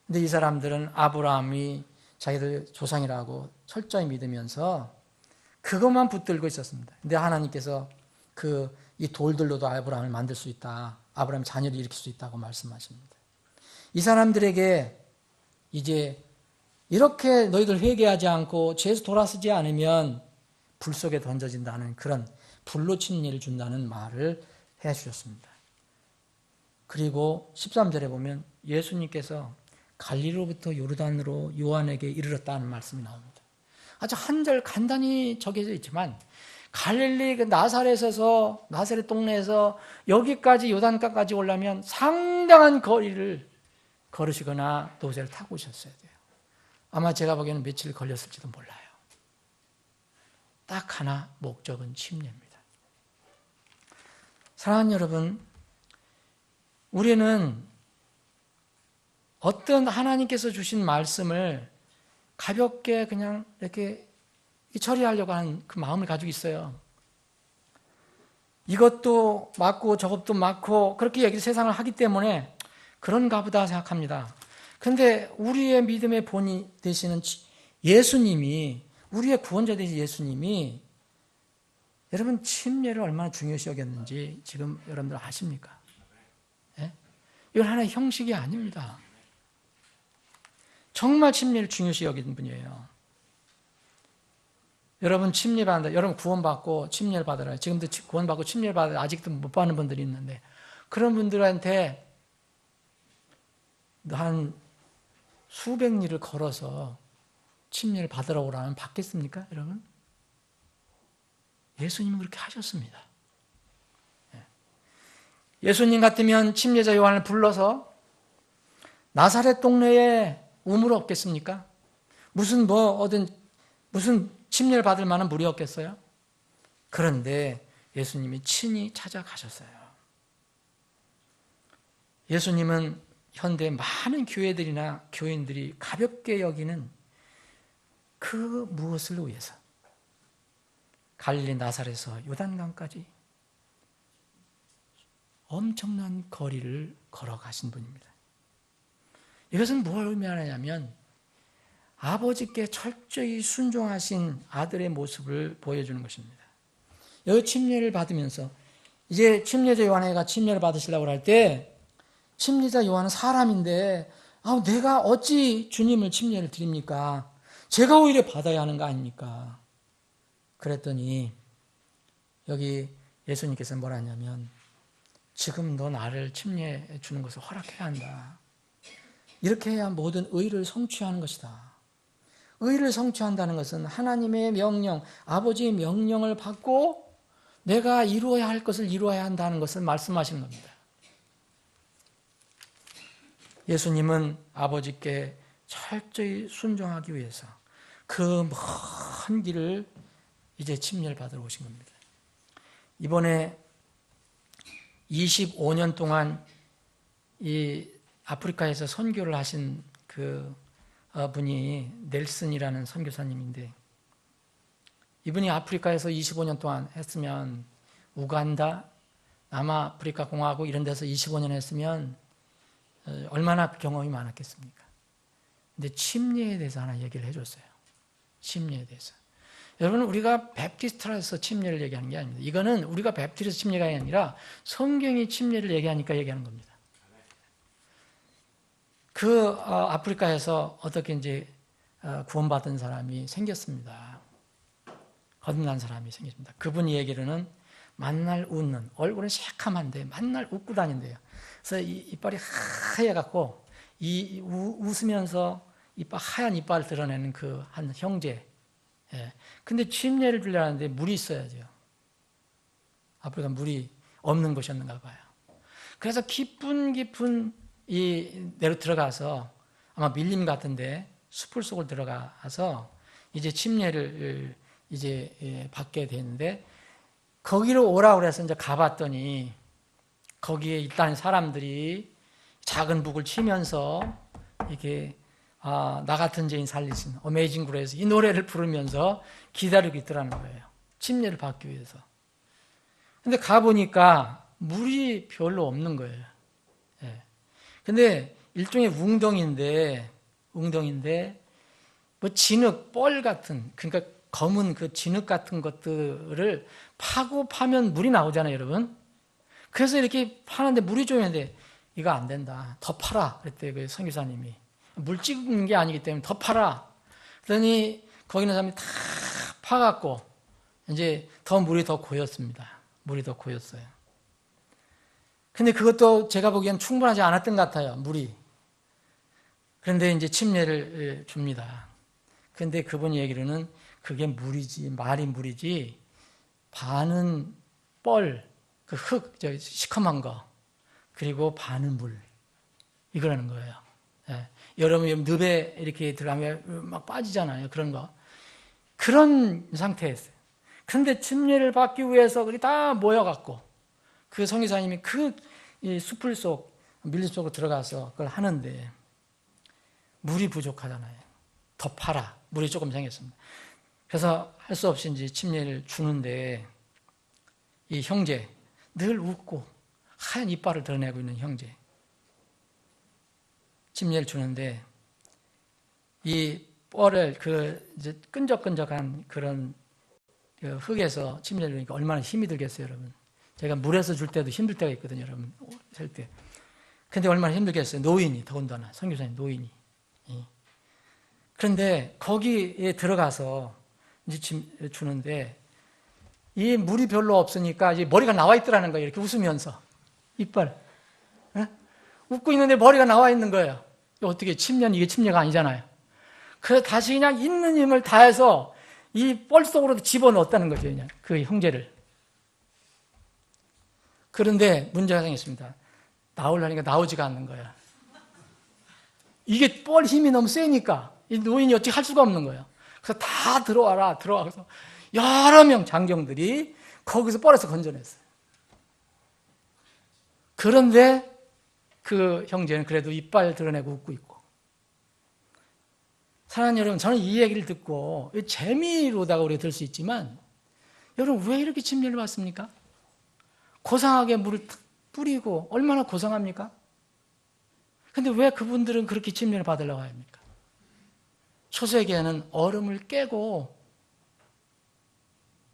근데 이 사람들은 아브라함이 자기들 조상이라고 철저히 믿으면서 그것만 붙들고 있었습니다. 근데 하나님께서 이 돌들로도 아브라함을 만들 수 있다. 아브라함 자녀를 일으킬 수 있다고 말씀하십니다. 이 사람들에게 이제 이렇게 너희들 회개하지 않고 죄에서 돌아서지 않으면 불 속에 던져진다는 그런 불로 침례를 준다는 말을 해 주셨습니다. 그리고 13절에 보면 예수님께서 갈릴리로부터 요르단으로 요한에게 이르렀다는 말씀이 나옵니다. 아주 한 절 간단히 적혀져 있지만 갈릴리 그 나사렛에서 나사렛 동네에서 여기까지 요단가까지 오려면 상당한 거리를 걸으시거나 노새를 타고 오셨어야 돼요. 아마 제가 보기에는 며칠 걸렸을지도 몰라요. 딱 하나 목적은 침례입니다. 사랑하는 여러분, 우리는 어떤 하나님께서 주신 말씀을 가볍게 그냥 이렇게 처리하려고 하는 그 마음을 가지고 있어요. 이것도 맞고 저것도 맞고 그렇게 얘기 세상을 하기 때문에 그런가 보다 생각합니다. 그런데 우리의 믿음의 본이 되시는 예수님이, 우리의 구원자 되신 예수님이 여러분 침례를 얼마나 중요시 여겼는지 지금 여러분들 아십니까? 예? 이건 하나의 형식이 아닙니다. 정말 침례를 중요시 여기는 분이에요. 여러분 침례 받는다. 여러분 구원받고 침례를 받으라. 지금도 구원받고 침례를 받으라. 아직도 못 받는 분들이 있는데 그런 분들한테 한 수백 리를 걸어서 침례를 받으러 오라면 받겠습니까, 여러분? 예수님은 그렇게 하셨습니다. 예수님 같으면 침례자 요한을 불러서 나사렛 동네에 우물 없겠습니까? 무슨 침례를 받을 만한 물이 없겠어요? 그런데 예수님이 친히 찾아가셨어요. 예수님은 현대 많은 교회들이나 교인들이 가볍게 여기는 그 무엇을 위해서 갈릴리 나사렛에서 요단강까지 엄청난 거리를 걸어가신 분입니다. 이것은 뭘 의미하냐면 아버지께 철저히 순종하신 아들의 모습을 보여주는 것입니다. 여기 침례를 받으면서 이제 침례자 요한회가 침례를 받으시려고 할 때 침례자 요한은 사람인데 내가 어찌 주님을 침례를 드립니까? 제가 오히려 받아야 하는 거 아닙니까? 그랬더니 여기 예수님께서 뭐라 하냐면 지금 너 나를 침례해 주는 것을 허락해야 한다. 이렇게 해야 모든 의를 성취하는 것이다. 의를 성취한다는 것은 하나님의 명령, 아버지의 명령을 받고 내가 이루어야 할 것을 이루어야 한다는 것을 말씀하시는 겁니다. 예수님은 아버지께 철저히 순종하기 위해서 그 먼 길을 이제 침례를 받으러 오신 겁니다. 이번에 25년 동안 이 아프리카에서 선교를 하신 그 분이 넬슨이라는 선교사님인데 이분이 아프리카에서 25년 동안 했으면 우간다, 남아프리카 공화국 이런 데서 25년 했으면 얼마나 경험이 많았겠습니까? 근데 침례에 대해서 하나 얘기를 해줬어요. 침례에 대해서. 여러분 우리가 베프티스트라서 침례를 얘기하는 게 아닙니다. 이거는 우리가 베프티스트 침례가 아니라 성경이 침례를 얘기하니까 얘기하는 겁니다. 그 아프리카에서 어떻게 이제 구원받은 사람이 생겼습니다. 거듭난 사람이 생겼습니다. 그분이 얘기로는 만날 웃는, 얼굴은 새카만데 만날 웃고 다닌대요. 그래서 이빨이 하얘갖고 웃으면서 하얀 이빨을 드러내는 그 한 형제. 예. 근데 침례를 주려는데 물이 있어야죠. 아프리카 물이 없는 곳이었는가 봐요. 그래서 깊은 내로 들어가서 아마 밀림 같은데 숲을 속을 들어가서 이제 침례를 이제 받게 되는데 거기로 오라고 그래서 이제 가봤더니 거기에 있다는 사람들이 작은 북을 치면서 이렇게 나 같은 죄인 살리신 어메이징 그레이스 이 노래를 부르면서 기다리고 있더라는 거예요. 침례를 받기 위해서. 근데 가보니까 물이 별로 없는 거예요. 예. 근데 일종의 웅덩이인데 뭐 진흙, 뻘 같은 그러니까 검은 그 진흙 같은 것들을 파면 물이 나오잖아요, 여러분. 그래서 이렇게 파는데 물이 좀 있는데 이거 안 된다. 더 파라. 그랬대요, 그 선교사님이. 물 찍은 게 아니기 때문에 더 파라. 그러더니 거기 있는 사람이 다 파갖고 이제 물이 더 고였습니다. 물이 더 고였어요. 근데 그것도 제가 보기엔 충분하지 않았던 것 같아요, 물이. 그런데 이제 침례를 줍니다. 그런데 그분이 얘기로는 그게 물이지, 말이 물이지, 반은 뻘, 그 시커먼 거, 그리고 반은 물. 이거라는 거예요. 예. 여러분, 늪에 이렇게 들어가면 막 빠지잖아요. 그런 거. 그런 상태였어요. 그런데 침례를 받기 위해서 그게 다 모여갖고, 그 선교사님이 이 숲을 밀림 속으로 들어가서 그걸 하는데, 물이 부족하잖아요. 더 파라. 물이 조금 생겼습니다. 그래서 할 수 없이 이제 침례를 주는데, 이 형제, 늘 웃고, 하얀 이빨을 드러내고 있는 형제. 침례를 주는데, 이 뻘을 이제 끈적끈적한 그런 흙에서 침례를 주니까 얼마나 힘이 들겠어요, 여러분. 제가 물에서 줄 때도 힘들 때가 있거든요, 여러분. 셀 때. 근데 얼마나 힘들겠어요. 노인이, 더군다나. 선교사님 노인이. 그런데 거기에 들어가서 이제 주는데, 이 물이 별로 없으니까 이제 머리가 나와 있더라는 거예요. 이렇게 웃으면서. 이빨. 웃고 있는데 머리가 나와 있는 거예요. 어떻게 이게 침례가 아니잖아요. 그래서 다시 그냥 있는 힘을 다해서 이 뻘 속으로 집어넣었다는 거죠, 그냥. 그 형제를. 그런데 문제가 생겼습니다. 나오려니까 나오지가 않는 거야. 이게 뻘 힘이 너무 세니까 이 노인이 어떻게 할 수가 없는 거예요. 그래서 다 들어와서 여러 명 장경들이 거기서 뻘에서 건져냈어요. 그런데 그 형제는 그래도 이빨 드러내고 웃고 있고. 사랑하는 여러분, 저는 이 얘기를 듣고 재미로다가 우리가 들 수 있지만 여러분 왜 이렇게 침례를 받습니까? 고상하게 물을 뿌리고 얼마나 고생합니까? 근데 왜 그분들은 그렇게 침례를 받으려고 합니까? 초세기에는 얼음을 깨고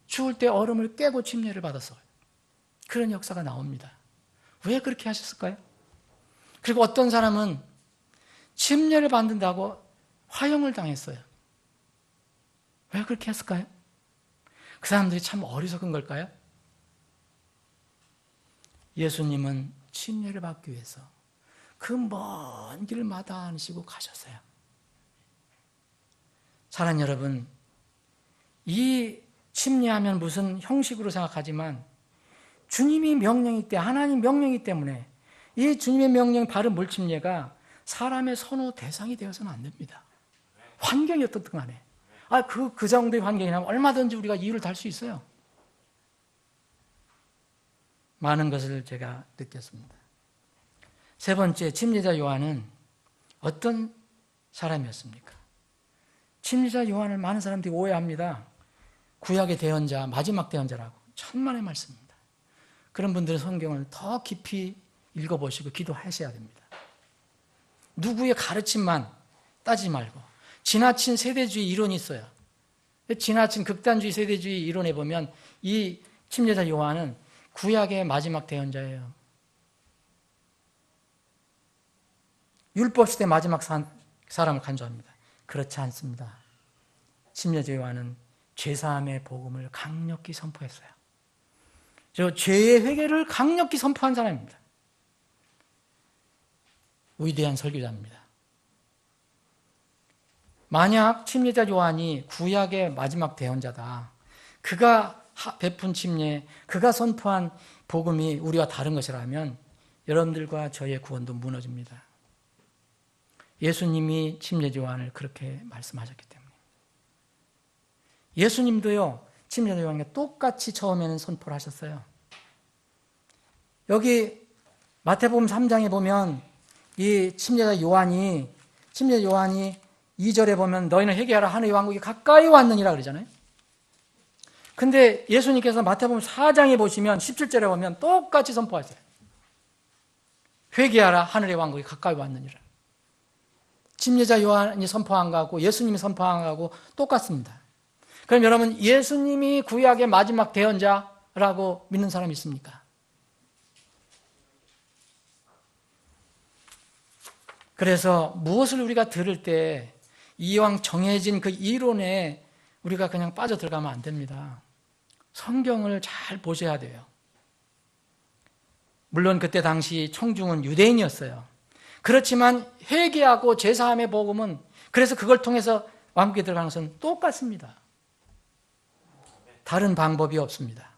죽을 때 얼음을 깨고 침례를 받았어요. 그런 역사가 나옵니다. 왜 그렇게 하셨을까요? 그리고 어떤 사람은 침례를 받는다고 화형을 당했어요. 왜 그렇게 했을까요? 그 사람들이 참 어리석은 걸까요? 예수님은 침례를 받기 위해서 그 먼 길을 마다하시고 가셨어요. 사랑하는 여러분, 이 침례하면 무슨 형식으로 생각하지만 주님이 명령이기 때문에, 하나님 명령이기 때문에 이 주님의 명령 바른 물침례가 사람의 선호 대상이 되어서는 안 됩니다. 환경이 어떻든 간에. 그 정도의 환경이라면 얼마든지 우리가 이유를 달 수 있어요. 많은 것을 제가 느꼈습니다. 세 번째, 침례자 요한은 어떤 사람이었습니까? 침례자 요한을 많은 사람들이 오해합니다. 구약의 대언자, 마지막 대언자라고. 천만의 말씀입니다. 그런 분들은 성경을 더 깊이 읽어보시고 기도하셔야 됩니다. 누구의 가르침만 따지지 말고 지나친 세대주의 이론이 있어요. 지나친 극단주의 세대주의 이론에 보면 이 침례자 요한은 구약의 마지막 대언자예요. 율법 시대 마지막 사람을 간주합니다. 그렇지 않습니다. 침례자 요한은 죄사함의 복음을 강력히 선포했어요. 죄의 회개를 강력히 선포한 사람입니다. 위대한 설교자입니다. 만약 침례자 요한이 구약의 마지막 대언자다. 그가 베푼 침례, 그가 선포한 복음이 우리와 다른 것이라면 여러분들과 저의 구원도 무너집니다. 예수님이 침례자 요한을 그렇게 말씀하셨기 때문에. 예수님도요, 침례자 요한과 똑같이 처음에는 선포를 하셨어요. 여기 마태복음 3장에 보면 이 침례자 요한이 2절에 보면 너희는 회개하라 하늘의 왕국이 가까이 왔느니라 그러잖아요. 근데 예수님께서 마태복음 4장에 보시면 17절에 보면 똑같이 선포하세요. 회개하라 하늘의 왕국이 가까이 왔느니라. 침례자 요한이 선포한 거하고 예수님이 선포한 거하고 똑같습니다. 그럼 여러분, 예수님이 구약의 마지막 대언자라고 믿는 사람이 있습니까? 그래서 무엇을 우리가 들을 때 이왕 정해진 그 이론에 우리가 그냥 빠져들어가면 안 됩니다. 성경을 잘 보셔야 돼요. 물론 그때 당시 청중은 유대인이었어요. 그렇지만 회개하고 제사함의 복음은, 그래서 그걸 통해서 왕국에 들어가는 것은 똑같습니다. 다른 방법이 없습니다.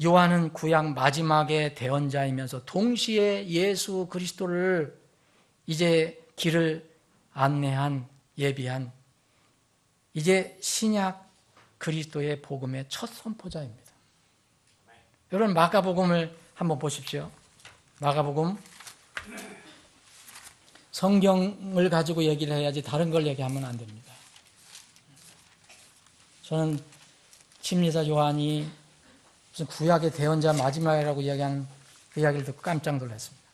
요한은 구약 마지막의 대언자이면서 동시에 예수 그리스도를 이제 길을 안내한, 예비한 이제 신약 그리스도의 복음의 첫 선포자입니다. 여러분, 마가복음을 한번 보십시오. 마가복음. 성경을 가지고 얘기를 해야지 다른 걸 얘기하면 안 됩니다. 저는 침례자 요한이 무슨 구약의 대언자 마지막이라고 이야기한 그 이야기를 듣고 깜짝 놀랐습니다.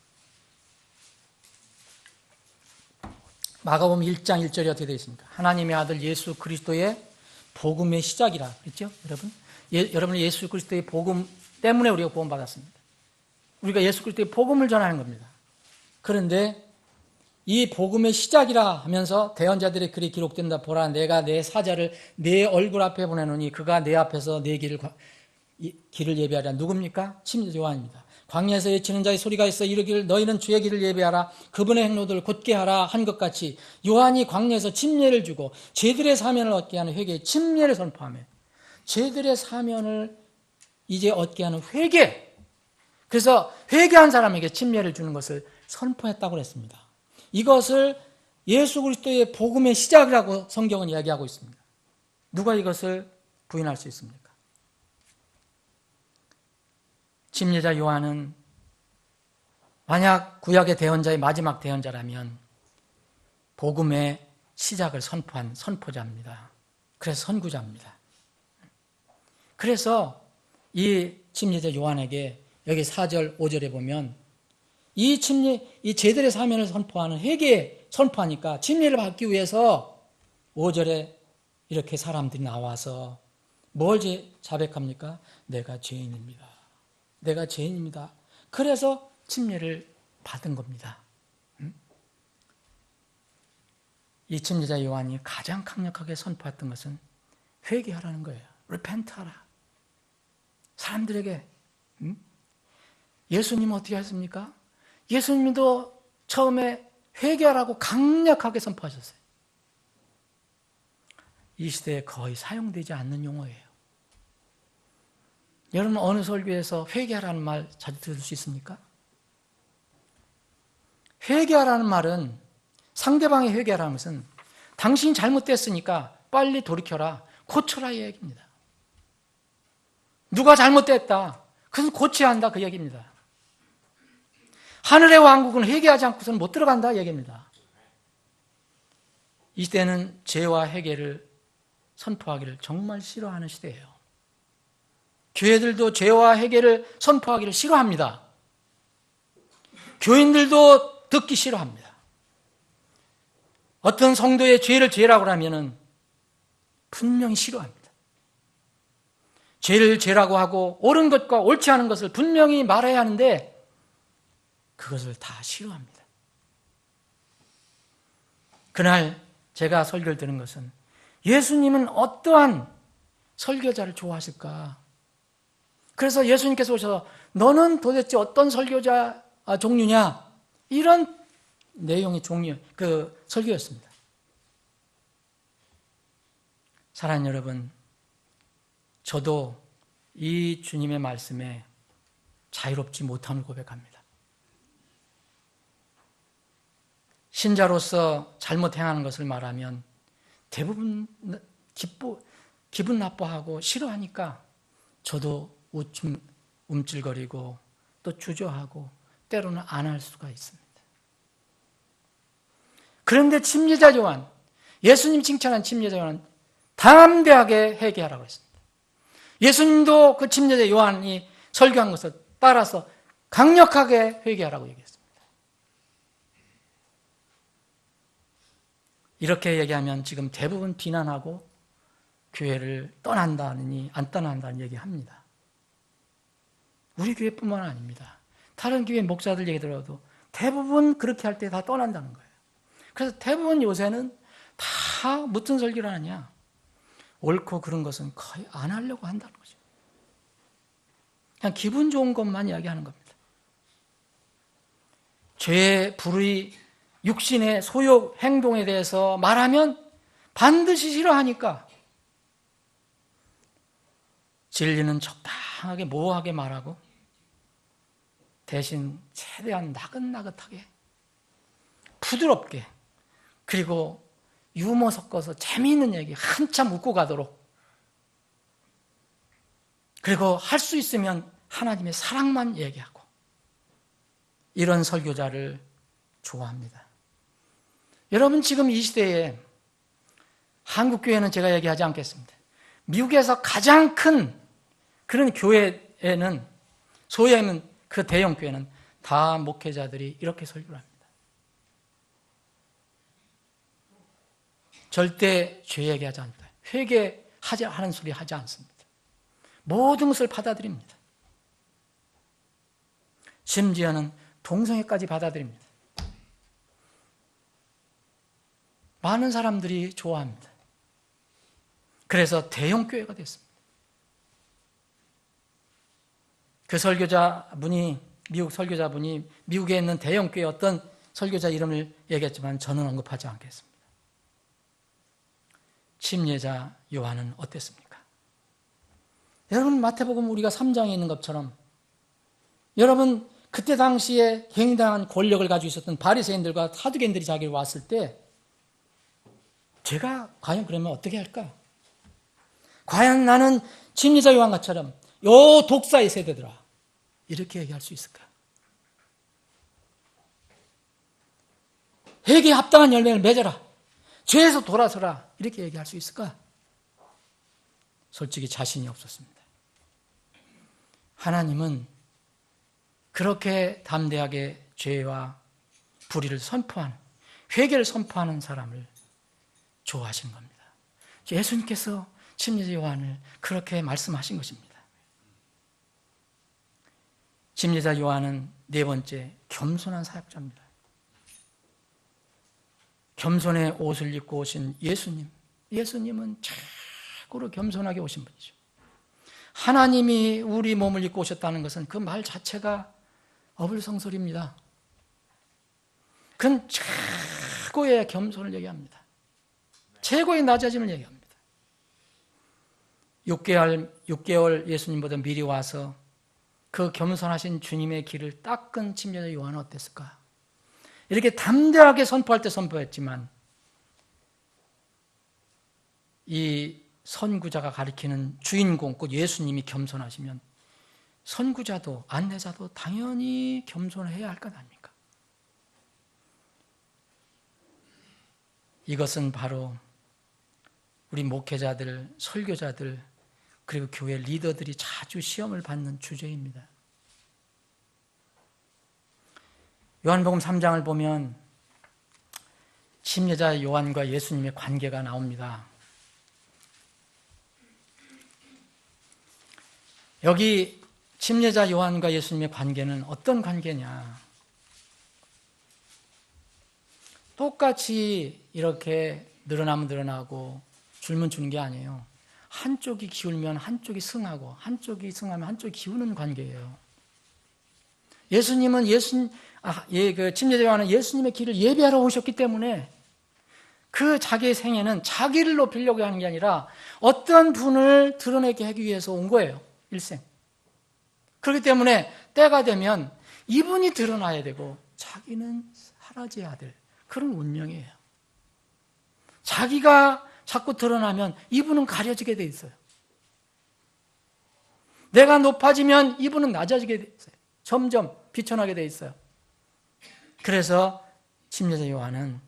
마가복음 1장 1절이 어떻게 되어 있습니까? 하나님의 아들 예수 그리스도의 복음의 시작이라 그랬죠, 여러분? 여러분, 예수 그리스도의 복음 때문에 우리가 복음 받았습니다. 우리가 예수 그리스도의 복음을 전하는 겁니다. 그런데 이 복음의 시작이라 하면서 대언자들의 글이 기록된다. 보라, 내가 내 사자를 내 얼굴 앞에 보내노니 그가 내 앞에서 내 길을 예비하리라. 누굽니까? 침례자 요한입니다. 광야에서 외치는 자의 소리가 있어 이르기를 너희는 주의 길을 예비하라. 그분의 행로들을 곧게 하라 한 것 같이 요한이 광야에서 침례를 주고 죄들의 사면을 얻게 하는 회개의 침례를 선포하며 죄들의 사면을 이제 얻게 하는 회개, 그래서 회개한 사람에게 침례를 주는 것을 선포했다고 했습니다. 이것을 예수 그리스도의 복음의 시작이라고 성경은 이야기하고 있습니다. 누가 이것을 부인할 수 있습니까? 침례자 요한은 만약 구약의 대언자의 마지막 대언자라면 복음의 시작을 선포한 선포자입니다. 그래서 선구자입니다. 그래서 이 침례자 요한에게 여기 4절, 5절에 보면 이 제들의 사면을 선포하는 회개 선포하니까 침례를 받기 위해서 5절에 이렇게 사람들이 나와서 뭘 자백합니까? 내가 죄인입니다. 내가 죄인입니다. 그래서 침례를 받은 겁니다. 이 침례자 요한이 가장 강력하게 선포했던 것은 회개하라는 거예요. repent하라. 사람들에게 예수님은 어떻게 하셨습니까? 예수님도 처음에 회개하라고 강력하게 선포하셨어요. 이 시대에 거의 사용되지 않는 용어예요. 여러분 어느 설교에서 회개하라는 말 자주 들을 수 있습니까? 회개하라는 말은 상대방이 회개하라는 것은 당신이 잘못됐으니까 빨리 돌이켜라, 고쳐라 이 얘기입니다. 누가 잘못됐다, 그것은 고쳐야 한다 그 얘기입니다. 하늘의 왕국은 회개하지 않고서는 못 들어간다 이 얘기입니다. 이 시대는 죄와 회개를 선포하기를 정말 싫어하는 시대예요. 교회들도 죄와 회개를 선포하기를 싫어합니다. 교인들도 듣기 싫어합니다. 어떤 성도의 죄를 죄라고 하면은 분명히 싫어합니다. 죄를 죄라고 하고 옳은 것과 옳지 않은 것을 분명히 말해야 하는데 그것을 다 싫어합니다. 그날 제가 설교를 들은 것은 예수님은 어떠한 설교자를 좋아하실까? 그래서 예수님께서 오셔서 너는 도대체 어떤 설교자 종류냐? 이런 내용의 설교였습니다. 사랑하는 여러분, 저도 이 주님의 말씀에 자유롭지 못함을 고백합니다. 신자로서 잘못 행하는 것을 말하면 대부분 기분 나빠하고 싫어하니까 저도 움찔거리고 또 주저하고 때로는 안 할 수가 있습니다. 그런데 침례자 요한, 예수님 칭찬한 침례자 요한은 담대하게 회개하라고 했습니다. 예수님도 그 침례자 요한이 설교한 것을 따라서 강력하게 회개하라고 얘기했습니다. 이렇게 얘기하면 지금 대부분 비난하고 교회를 떠난다느니 안 떠난다는 얘기합니다. 우리 교회뿐만 아닙니다. 다른 교회 목사들 얘기 들어도 대부분 그렇게 할 때 다 떠난다는 거예요. 그래서 대부분 요새는 다 무슨 설교를 하느냐, 옳고 그런 것은 거의 안 하려고 한다는 거죠. 그냥 기분 좋은 것만 이야기하는 겁니다. 죄의 불의, 육신의 소욕, 행동에 대해서 말하면 반드시 싫어하니까 진리는 적당하게 모호하게 말하고 대신 최대한 나긋나긋하게 부드럽게, 그리고 유머 섞어서 재미있는 얘기 한참 웃고 가도록, 그리고 할 수 있으면 하나님의 사랑만 얘기하고, 이런 설교자를 좋아합니다. 여러분, 지금 이 시대에 한국교회는 제가 얘기하지 않겠습니다. 미국에서 가장 큰 그런 교회에는, 소위에는 그 대형 교회는 다 목회자들이 이렇게 설교를 합니다. 절대 죄 얘기하지 않는다. 회개하지 하는 소리 하지 않습니다. 모든 것을 받아들입니다. 심지어는 동성애까지 받아들입니다. 많은 사람들이 좋아합니다. 그래서 대형 교회가 됐습니다. 그 설교자분이, 미국 설교자분이 미국에 있는 대형 교회 어떤 설교자 이름을 얘기했지만 저는 언급하지 않겠습니다. 침례자 요한은 어땠습니까? 여러분, 마태복음 우리가 3장에 있는 것처럼, 여러분 그때 당시에 굉장한 권력을 가지고 있었던 바리새인들과 사두개인들이 자기를 왔을 때 제가 과연 그러면 어떻게 할까? 과연 나는 침례자 요한처럼 요 독사의 세대들아, 이렇게 얘기할 수 있을까? 회개에 합당한 열매를 맺어라, 죄에서 돌아서라, 이렇게 얘기할 수 있을까? 솔직히 자신이 없었습니다. 하나님은 그렇게 담대하게 죄와 불의를 선포하는, 회개를 선포하는 사람을 좋아하시는 겁니다. 예수님께서 침례자 요한을 그렇게 말씀하신 것입니다. 침례자 요한은 네 번째, 겸손한 사역자입니다. 겸손의 옷을 입고 오신 예수님. 예수님은 최고로 겸손하게 오신 분이죠. 하나님이 우리 몸을 입고 오셨다는 것은 그 말 자체가 어불성설입니다. 그건 최고의 겸손을 얘기합니다. 최고의 낮아짐을 얘기합니다. 6개월 예수님보다 미리 와서 그 겸손하신 주님의 길을 닦은 침례자 요한은 어땠을까? 이렇게 담대하게 선포할 때 선포했지만 이 선구자가 가리키는 주인공, 곧 예수님이 겸손하시면 선구자도 안내자도 당연히 겸손해야 할 것 아닙니까? 이것은 바로 우리 목회자들, 설교자들, 그리고 교회 리더들이 자주 시험을 받는 주제입니다. 요한복음 3장을 보면 침례자 요한과 예수님의 관계가 나옵니다. 여기 침례자 요한과 예수님의 관계는 어떤 관계냐? 똑같이 이렇게 늘어나면 늘어나고 줄면 주는 게 아니에요. 한쪽이 기울면 한쪽이 승하고 한쪽이 승하면 한쪽이 기우는 관계예요. 예수님은 침례자 요한은 예수님의 길을 예배하러 오셨기 때문에 그 자기의 생애는 자기를 높이려고 하는 게 아니라 어떤 분을 드러내게 하기 위해서 온 거예요. 일생. 그렇기 때문에 때가 되면 이분이 드러나야 되고 자기는 사라져야 될 그런 운명이에요. 자기가 자꾸 드러나면 이분은 가려지게 돼 있어요. 내가 높아지면 이분은 낮아지게 돼 있어요. 점점 비천하게 돼 있어요. 그래서 침례자 요한은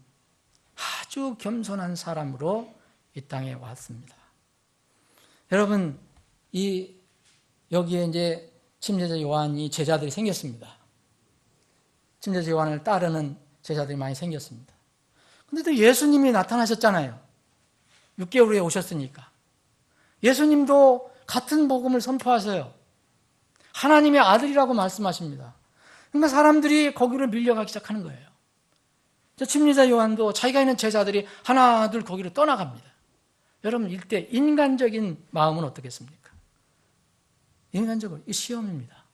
아주 겸손한 사람으로 이 땅에 왔습니다. 여러분, 여기에 이제 침례자 요한이 제자들이 생겼습니다. 침례자 요한을 따르는 제자들이 많이 생겼습니다. 근데 또 예수님이 나타나셨잖아요. 6개월 후에 오셨으니까. 예수님도 같은 복음을 선포하세요. 하나님의 아들이라고 말씀하십니다. 그러니까 사람들이 거기로 밀려가기 시작하는 거예요. 침례자 요한도 자기가 있는 제자들이 하나 둘 거기로 떠나갑니다. 여러분, 이때 인간적인 마음은 어떻겠습니까? 인간적으로 이 시험입니다.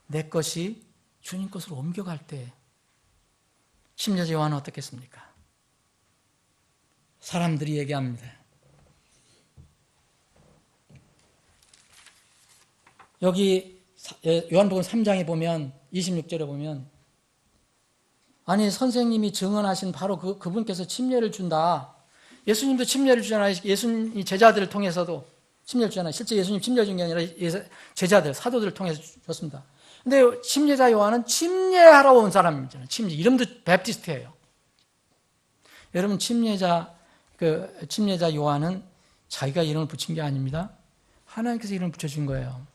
내 것이 주님 것으로 옮겨갈 때 침례자 요한은 어떻겠습니까? 사람들이 얘기합니다. 여기 요한복음 3장에 보면 26절에 보면 아니 선생님이 증언하신 바로 그분께서 침례를 준다. 예수님도 침례를 주잖아요. 예수님 제자들을 통해서도 침례를 주잖아요. 실제 예수님 침례 준 게 아니라 제자들, 사도들을 통해서 줬습니다. 근데 침례자 요한은 침례하러 온 사람이잖아요. 이름도 베프티스트예요. 여러분, 침례자 요한은 자기가 이름을 붙인 게 아닙니다. 하나님께서 이름을 붙여준 거예요.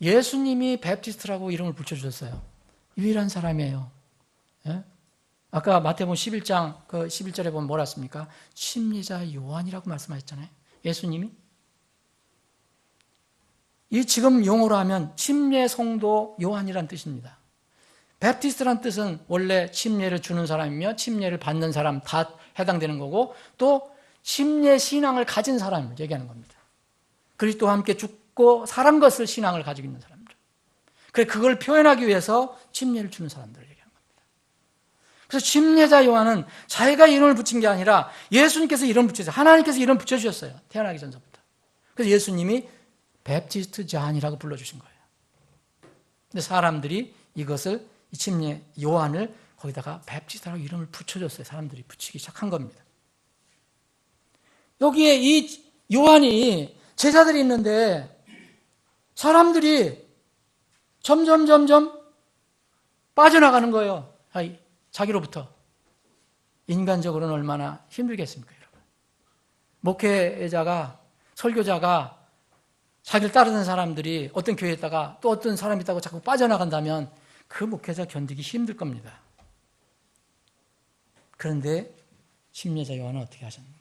예수님이 베프티스트라고 이름을 붙여주셨어요. 유일한 사람이에요. 예? 아까 마태복음 11장 11절에 보면 뭐라 했습니까? 침례자 요한이라고 말씀하셨잖아요. 예수님이. 이 지금 용어로 하면 침례 성도 요한이란 뜻입니다. 베프티스트란 뜻은 원래 침례를 주는 사람이며 침례를 받는 사람 다 해당되는 거고 또 침례 신앙을 가진 사람을 얘기하는 겁니다. 그리스도와 함께 죽고 살은 것을 신앙을 가지고 있는 사람들. 그걸 표현하기 위해서 침례를 주는 사람들을 얘기하는 겁니다. 그래서 침례자 요한은 자기가 이름을 붙인 게 아니라 예수님께서 이름 붙여주셨어요. 하나님께서 이름 붙여주셨어요. 태어나기 전서부터. 그래서 예수님이 베프티스트 잔이라고 불러주신 거예요. 근데 사람들이 이것을 이 침례 요한을 거기다가 베프티스트라고 이름을 붙여줬어요. 사람들이 붙이기 시작한 겁니다. 여기에 이 요한이 제자들이 있는데 사람들이 점점 빠져나가는 거예요. 자기로부터. 인간적으로는 얼마나 힘들겠습니까, 여러분? 목회자가, 설교자가 자기를 따르는 사람들이 어떤 교회에 있다가 또 어떤 사람이 있다고 자꾸 빠져나간다면 그 목회자 견디기 힘들 겁니다. 그런데 침례자 요한은 어떻게 하셨는가?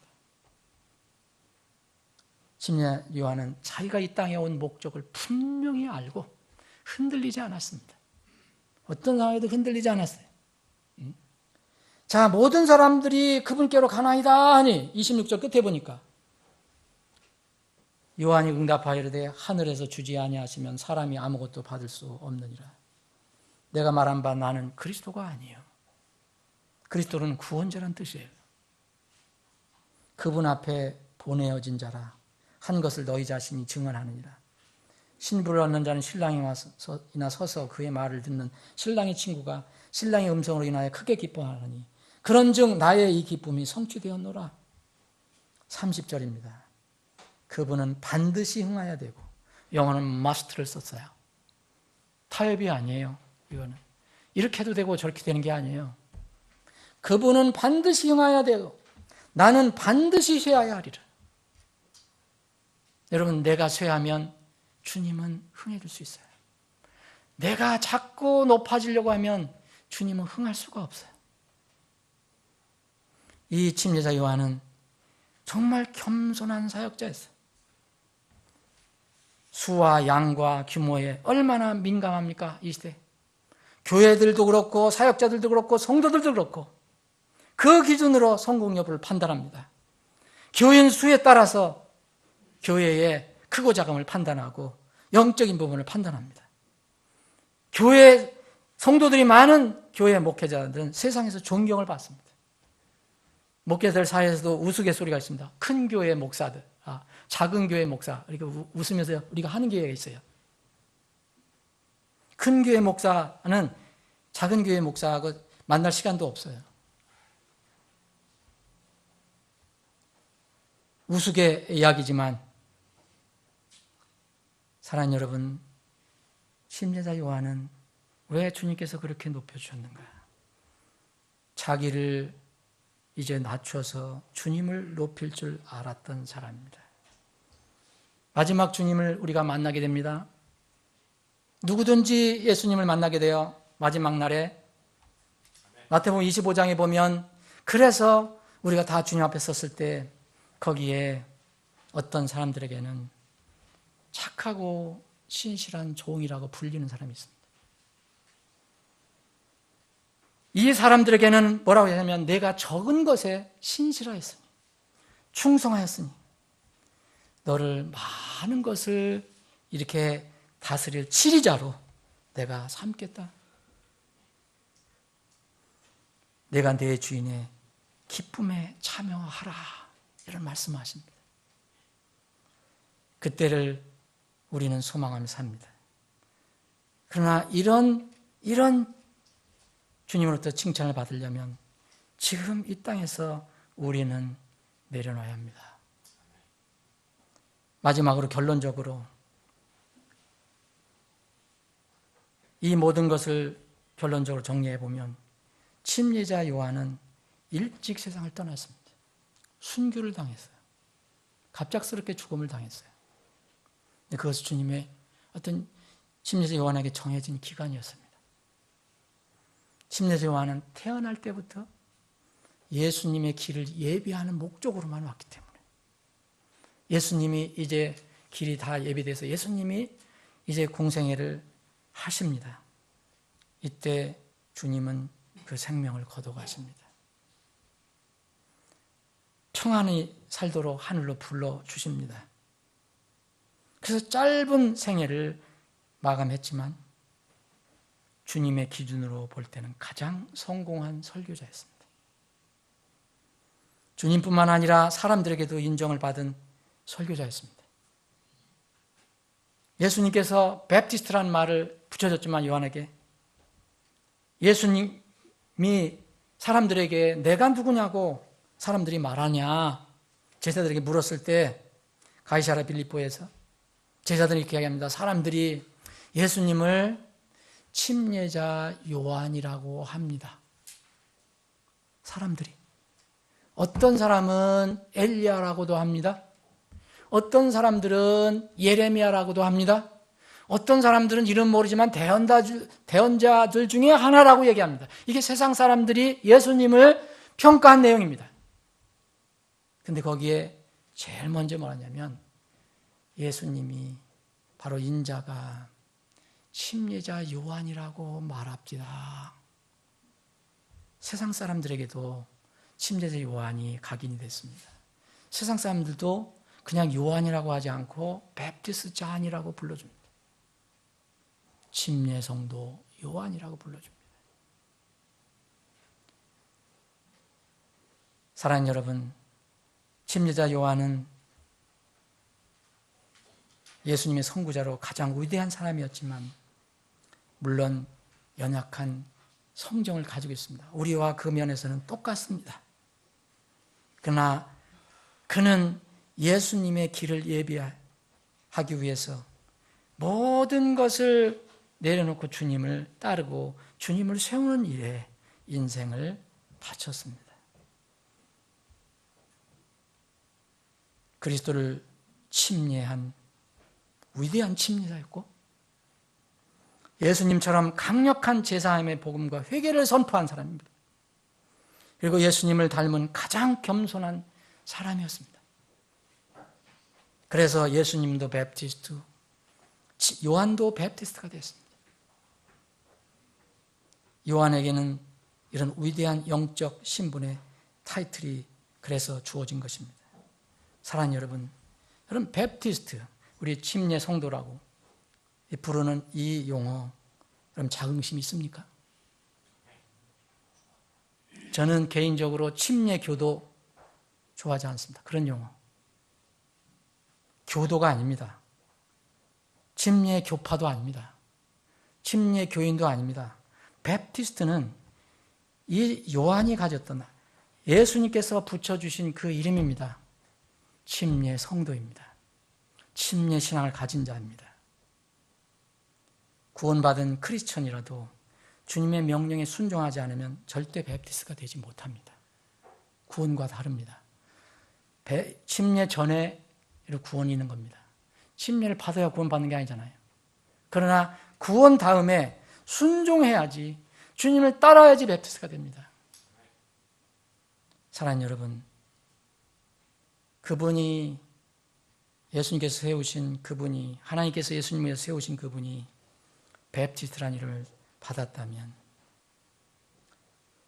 침례자 요한은 자기가 이 땅에 온 목적을 분명히 알고 흔들리지 않았습니다. 어떤 상황에도 흔들리지 않았어요. 자, 모든 사람들이 그분께로 가나이다 하니 26절 끝에 보니까 요한이 응답하여 이르되 하늘에서 주지 아니하시면 사람이 아무것도 받을 수 없느니라. 내가 말한 바 나는 그리스도가 아니에요. 그리스도는 구원자란 뜻이에요. 그분 앞에 보내어진 자라 한 것을 너희 자신이 증언하느니라. 신부를 얻는 자는 신랑이나 서서 그의 말을 듣는 신랑의 친구가 신랑의 음성으로 인하여 크게 기뻐하느니 그런즉 나의 이 기쁨이 성취되었노라. 30절입니다. 그분은 반드시 흥하여야 되고 영어는 must를 썼어요. 타협이 아니에요. 이거는 이렇게 해도 되고 저렇게 되는 게 아니에요. 그분은 반드시 흥하여야 되고 나는 반드시 쇠하여야 하리라. 여러분, 내가 쇠하면 주님은 흥해 줄 수 있어요. 내가 자꾸 높아지려고 하면 주님은 흥할 수가 없어요. 이 침례자 요한은 정말 겸손한 사역자였어요. 수와 양과 규모에 얼마나 민감합니까? 이 시대. 교회들도 그렇고 사역자들도 그렇고 성도들도 그렇고 그 기준으로 성공 여부를 판단합니다. 교인 수에 따라서 교회의 크고 작음을 판단하고 영적인 부분을 판단합니다. 교회 성도들이 많은 교회 목회자들은 세상에서 존경을 받습니다. 목회자들 사이에서도 우스갯소리가 있습니다. 큰 교회 목사들, 작은 교회 목사, 이렇게 웃으면서 우리가 하는 교회가 있어요. 큰 교회 목사는 작은 교회 목사하고 만날 시간도 없어요. 우스개 이야기지만 사랑하는 여러분, 침례자 요한은 왜 주님께서 그렇게 높여주셨는가? 자기를 이제 낮춰서 주님을 높일 줄 알았던 사람입니다. 마지막 주님을 우리가 만나게 됩니다. 누구든지 예수님을 만나게 돼요. 마지막 날에 마태복음 25장에 보면 그래서 우리가 다 주님 앞에 섰을 때 거기에 어떤 사람들에게는 착하고 신실한 종이라고 불리는 사람이 있습니다. 이 사람들에게는 뭐라고 하냐면 내가 적은 것에 신실하였으니 충성하였으니 너를 많은 것을 이렇게 다스릴 지리자로 내가 삼겠다. 내가 내 주인의 기쁨에 참여하라. 이런 말씀하십니다. 그때를 우리는 소망하며 삽니다. 그러나 이런 주님으로부터 칭찬을 받으려면 지금 이 땅에서 우리는 내려놔야 합니다. 마지막으로 결론적으로 이 모든 것을 결론적으로 정리해 보면 침례자 요한은 일찍 세상을 떠났습니다. 순교를 당했어요. 갑작스럽게 죽음을 당했어요. 그것은 주님의 어떤 침례자 요한에게 정해진 기간이었습니다. 침례자 요한은 태어날 때부터 예수님의 길을 예비하는 목적으로만 왔기 때문에 예수님이 이제 길이 다 예비돼서 예수님이 이제 공생애를 하십니다. 이때 주님은 그 생명을 거둬가십니다. 평안히 살도록 하늘로 불러주십니다. 그래서 짧은 생애를 마감했지만 주님의 기준으로 볼 때는 가장 성공한 설교자였습니다. 주님뿐만 아니라 사람들에게도 인정을 받은 설교자였습니다. 예수님께서 베프티스트라는 말을 붙여줬지만 요한에게 예수님이 사람들에게 내가 누구냐고 사람들이 말하냐 제자들에게 물었을 때 가이사랴 빌립보에서 제자들이 이렇게 이야기합니다. 사람들이 예수님을 침례자 요한이라고 합니다. 사람들이. 어떤 사람은 엘리야라고도 합니다. 어떤 사람들은 예레미야라고도 합니다. 어떤 사람들은 이름 모르지만 대언자들 중에 하나라고 얘기합니다. 이게 세상 사람들이 예수님을 평가한 내용입니다. 근데 거기에 제일 먼저 뭐냐면 예수님이 바로 인자가 침례자 요한이라고 말합니다. 세상 사람들에게도 침례자 요한이 각인이 됐습니다. 세상 사람들도 그냥 요한이라고 하지 않고 베프티스 잔이라고 불러줍니다. 침례 성도 요한이라고 불러줍니다. 사랑하는 여러분, 침례자 요한은 예수님의 선구자로 가장 위대한 사람이었지만 물론 연약한 성정을 가지고 있습니다. 우리와 그 면에서는 똑같습니다. 그러나 그는 예수님의 길을 예비하기 위해서 모든 것을 내려놓고 주님을 따르고 주님을 세우는 일에 인생을 바쳤습니다. 그리스도를 침례한 위대한 침례자였고 예수님처럼 강력한 제사함의 복음과 회개를 선포한 사람입니다. 그리고 예수님을 닮은 가장 겸손한 사람이었습니다. 그래서 예수님도 베프티스트, 요한도 베프티스트가 됐습니다. 요한에게는 이런 위대한 영적 신분의 타이틀이 그래서 주어진 것입니다. 사랑하는 여러분, 베프티스트, 우리 침례 성도라고 부르는 이 용어, 그럼 자긍심이 있습니까? 저는 개인적으로 침례교도 좋아하지 않습니다. 그런 용어. 교도가 아닙니다. 침례교파도 아닙니다. 침례교인도 아닙니다. 베프티스트는 이 요한이 가졌던 예수님께서 붙여주신 그 이름입니다. 침례 성도입니다. 침례 신앙을 가진 자입니다. 구원받은 크리스천이라도 주님의 명령에 순종하지 않으면 절대 베프티스트가 되지 못합니다. 구원과 다릅니다. 침례 전에 구원이 있는 겁니다. 침례를 받아야 구원받는 게 아니잖아요. 그러나 구원 다음에 순종해야지, 주님을 따라야지 베프티스트가 됩니다. 사랑하는 여러분, 그분이 예수님께서 세우신 그분이, 하나님께서 예수님을 세우신 그분이 베프티스트라는 이름을 받았다면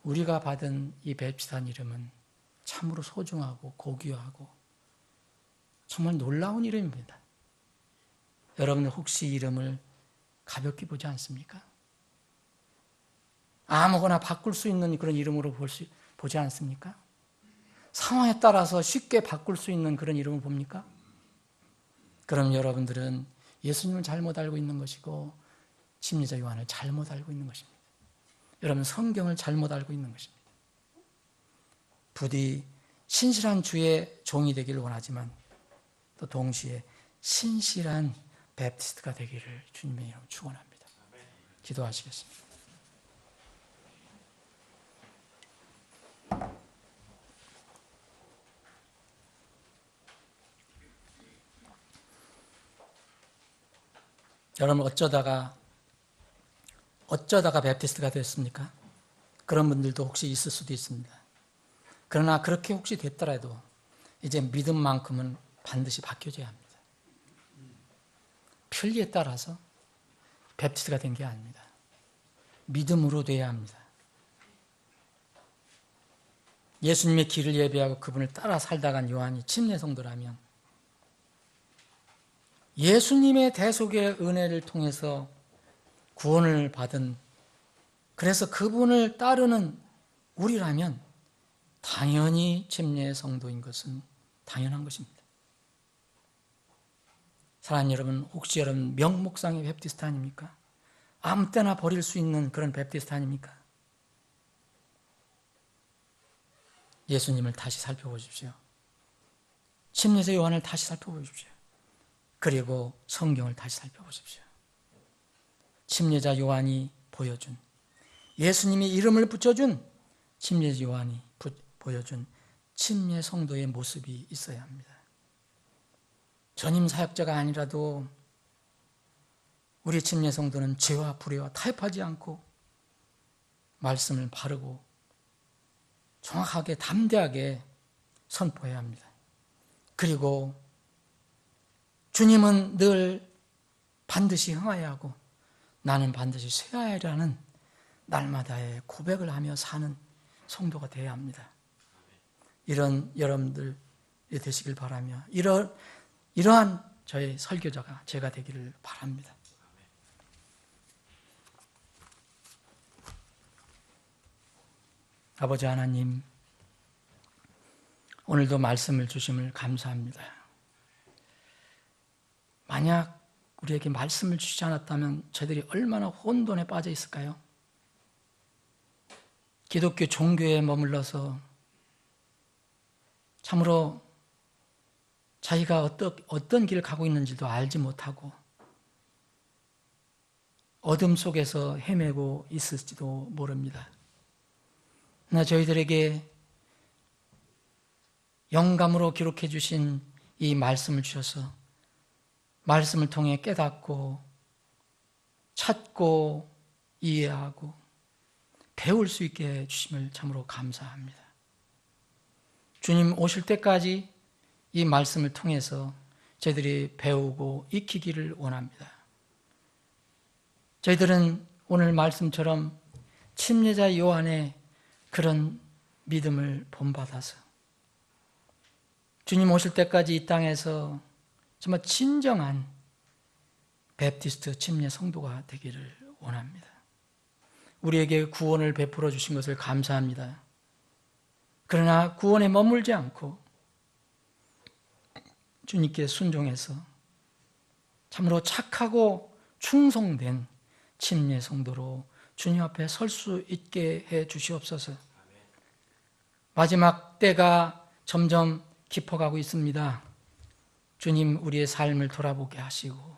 우리가 받은 이 베프티스트라는 이름은 참으로 소중하고 고귀하고 정말 놀라운 이름입니다. 여러분 혹시 이름을 가볍게 보지 않습니까? 아무거나 바꿀 수 있는 그런 이름으로 보지 않습니까? 상황에 따라서 쉽게 바꿀 수 있는 그런 이름을 봅니까? 그럼 여러분들은 예수님을 잘못 알고 있는 것이고 침례자 요한을 잘못 알고 있는 것입니다. 여러분 성경을 잘못 알고 있는 것입니다. 부디 신실한 주의 종이 되기를 원하지만 또 동시에 신실한 베프티스트가 되기를 주님의 이름으로 축원합니다. 기도하시겠습니다. 여러분 어쩌다가 베프티스트가 됐습니까? 그런 분들도 혹시 있을 수도 있습니다. 그러나 그렇게 혹시 됐더라도 이제 믿음만큼은 반드시 바뀌어져야 합니다. 편리에 따라서 베프티스트가 된 게 아닙니다. 믿음으로 돼야 합니다. 예수님의 길을 예배하고 그분을 따라 살다간 요한이 침례 성도라면 예수님의 대속의 은혜를 통해서 구원을 받은, 그래서 그분을 따르는 우리라면 당연히 침례 성도인 것은 당연한 것입니다. 사랑하는 여러분, 혹시 여러분 명목상의 베프티스트 아닙니까? 아무 때나 버릴 수 있는 그런 베프티스트 아닙니까? 예수님을 다시 살펴보십시오. 침례자 요한을 다시 살펴보십시오. 그리고 성경을 다시 살펴보십시오. 침례자 요한이 보여준, 예수님이 이름을 붙여준 침례자 요한이 보여준 침례 성도의 모습이 있어야 합니다. 전임 사역자가 아니라도 우리 침례 성도는 죄와 불의와 타협하지 않고 말씀을 바르고 정확하게 담대하게 선포해야 합니다. 그리고 주님은 늘 반드시 흥하여야 하고 나는 반드시 쇠하여야 하는 날마다의 고백을 하며 사는 성도가 되어야 합니다. 이런 여러분들이 되시길 바라며 이러한 저의 설교자가 제가 되기를 바랍니다. 아버지 하나님, 오늘도 말씀을 주심을 감사합니다. 만약 우리에게 말씀을 주시지 않았다면 저희들이 얼마나 혼돈에 빠져 있을까요? 기독교 종교에 머물러서 참으로 자기가 어떤 길을 가고 있는지도 알지 못하고 어둠 속에서 헤매고 있을지도 모릅니다. 그러나 저희들에게 영감으로 기록해 주신 이 말씀을 주셔서 말씀을 통해 깨닫고 찾고 이해하고 배울 수 있게 해주심을 참으로 감사합니다. 주님 오실 때까지 이 말씀을 통해서 저희들이 배우고 익히기를 원합니다. 저희들은 오늘 말씀처럼 침례자 요한의 그런 믿음을 본받아서 주님 오실 때까지 이 땅에서 정말 진정한 베프티스트 침례 성도가 되기를 원합니다. 우리에게 구원을 베풀어 주신 것을 감사합니다. 그러나 구원에 머물지 않고 주님께 순종해서 참으로 착하고 충성된 침례 성도로 주님 앞에 설 수 있게 해 주시옵소서. 마지막 때가 점점 깊어가고 있습니다. 주님 우리의 삶을 돌아보게 하시고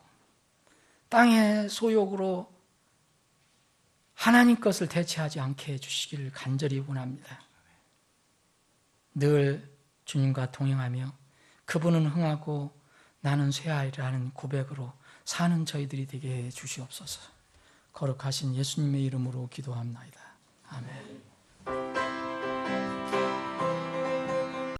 땅의 소욕으로 하나님 것을 대체하지 않게 해주시기를 간절히 원합니다. 늘 주님과 동행하며 그분은 흥하고 나는 쇠하리라는 고백으로 사는 저희들이 되게 해 주시옵소서. 거룩하신 예수님의 이름으로 기도합나이다. 아멘.